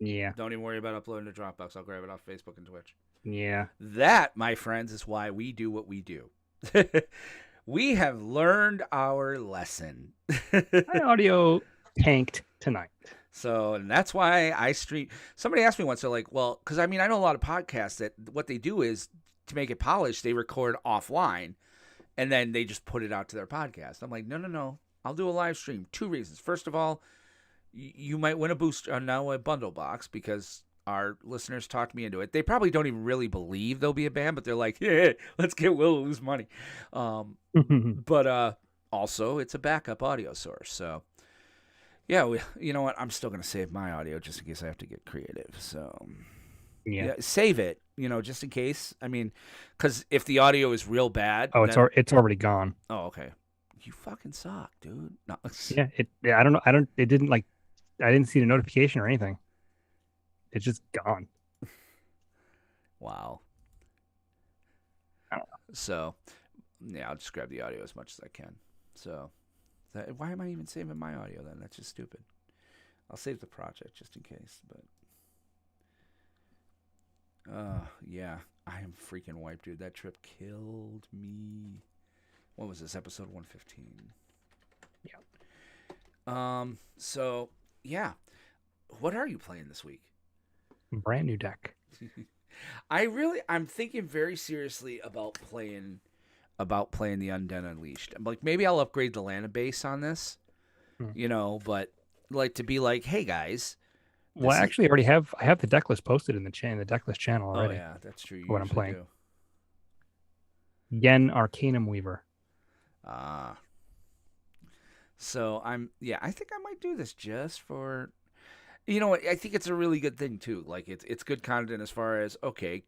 Yeah. Don't even worry about uploading to Dropbox. I'll grab it off Facebook and Twitch. Yeah. That, my friends, is why we do what we do. We have learned our lesson. My audio tanked tonight. So, and that's why I stream. Somebody asked me once, they're like, well, because I know a lot of podcasts that what they do is to make it polished, they record offline and then they just put it out to their podcast. I'm like, no. I'll do a live stream. 2 reasons. First of all, you might win a booster, now a bundle box because our listeners talked me into it. They probably don't even really believe there'll be a ban, but they're like, yeah, let's get Will to lose money. But also, it's a backup audio source. So, yeah, you know what? I'm still going to save my audio just in case I have to get creative. So, yeah save it, just in case. Because if the audio is real bad. Oh, it's already gone. Oh, okay. You fucking suck, dude. No. Yeah, I don't know. I didn't see the notification or anything. It's just gone. Wow. I don't know. So, yeah, I'll just grab the audio as much as I can. So, why am I even saving my audio then? That's just stupid. I'll save the project just in case, but yeah, I am freaking wiped, dude. That trip killed me. What was this, episode 115? Yeah. So, yeah. What are you playing this week? Brand new deck. I'm thinking very seriously about playing the Undead Unleashed. I'm like, maybe I'll upgrade the Lana base on this, but like to be like, hey guys, Well, actually, I have the deck list posted in the deck list channel Oh already. yeah, that's true. You For what I'm usually playing. do. Yen Arcanum Weaver. Ah. So I think I might do this just for, you know what? I think it's a really good thing too. Like it's good content as far as, okay,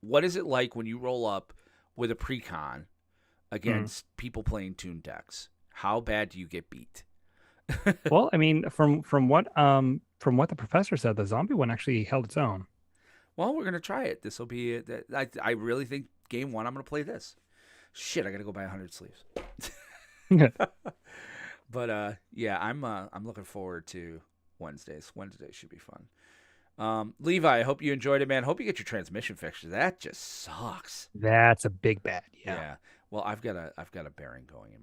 what is it like when you roll up with a precon against people playing tuned decks? How bad do you get beat? Well, I mean, from what the professor said, the zombie one actually held its own. Well, we're gonna try it. This will be it. I really think game one I'm gonna play this. Shit, I gotta go buy 100 sleeves. But yeah, I'm looking forward to Wednesdays. Wednesdays should be fun. Levi, I hope you enjoyed it, man. Hope you get your transmission fixed. That just sucks. That's a big bad. Yeah. Well, I've got a bearing going in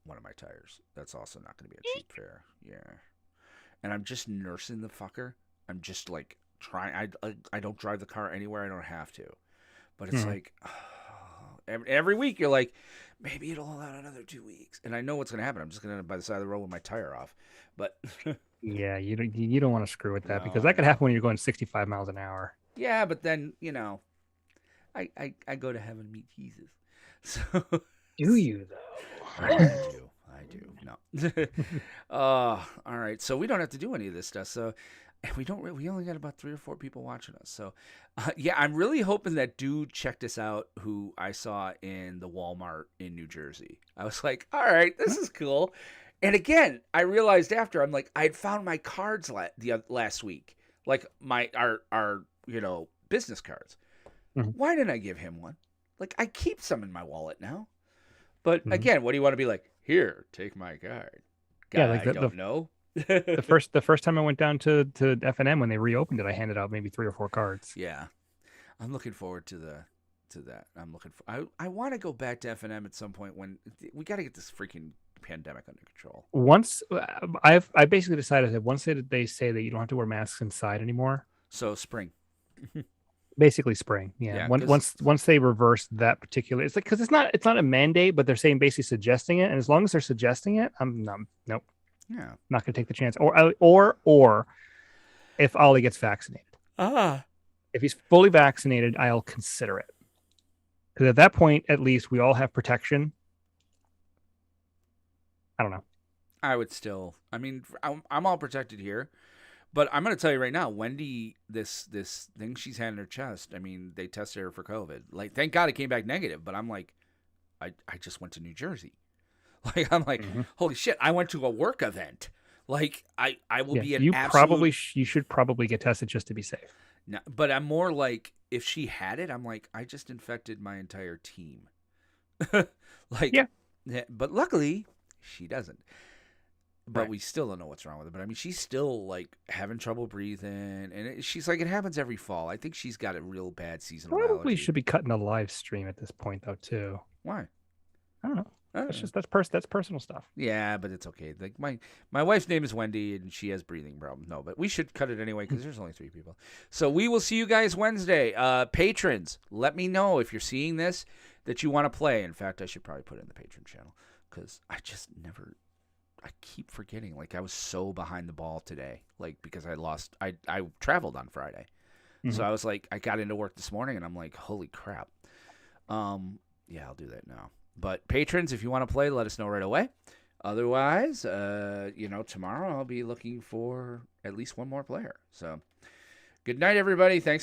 one of my tires. That's also not going to be a cheap fare. Yeah. And I'm just nursing the fucker. I'm just like trying. I don't drive the car anywhere I don't have to. But it's like every week you're like, maybe it'll hold out another 2 weeks, and I know what's going to happen. I'm just going to by the side of the road with my tire off. But yeah, you don't want to screw with that No, because that could happen when you're going 65 miles an hour. yeah, but then I go to heaven and meet Jesus. So Do you though? I do. No. All right. So we don't have to do any of this stuff. So we only got about 3 or 4 people watching us. So yeah, I'm really hoping that dude checked us out who I saw in the Walmart in New Jersey. I was like, all right, this is cool. And again, I realized after, I'm like, I'd found my cards last week, like our business cards. Why didn't I give him one? Like, I keep some in my wallet now. But again, what do you want to be like? Here, take my card. Guy, Yeah, like I don't know. the first time I went down to FNM when they reopened it, I handed out maybe 3 or 4 cards. Yeah, I'm looking forward to that. I'm looking for. I want to go back to FNM at some point when we got to get this freaking pandemic under control. Once I basically decided that once they say that you don't have to wear masks inside anymore. So spring. Basically spring, yeah. Once they reverse that particular, it's like because it's not a mandate, but they're saying basically suggesting it, and as long as they're suggesting it, I'm nope. Yeah, not going to take the chance. Or if Ollie gets vaccinated, if he's fully vaccinated, I'll consider it because at that point, at least we all have protection. I don't know. I would still. I mean, I'm all protected here. But I'm going to tell you right now, Wendy, this thing she's had in her chest, I mean, they tested her for COVID. Like, thank God it came back negative. But I'm like, I just went to New Jersey. Like, I'm like, holy shit, I went to a work event. Like, I will be an absolute... You should probably get tested just to be safe. No, but I'm more like, if she had it, I'm like, I just infected my entire team. Like, yeah. But luckily, she doesn't. But we still don't know what's wrong with her. But I mean, she's still like having trouble breathing, and she's like, it happens every fall. I think she's got a real bad seasonal allergy. Probably should be cutting a live stream at this point, though, too. Why? I don't know. That's personal stuff. Yeah, but it's okay. Like my wife's name is Wendy, and she has breathing problems. No, but we should cut it anyway because there's only 3 people. So we will see you guys Wednesday. Patrons, let me know if you're seeing this that you want to play. In fact, I should probably put it in the patron channel because I keep forgetting. Like, I was so behind the ball today, like, because I traveled on Friday. So I was like, I got into work this morning and I'm like, holy crap. Yeah, I'll do that now. But patrons, if you want to play, let us know right away. Otherwise, tomorrow I'll be looking for at least one more player. So good night, everybody. Thanks.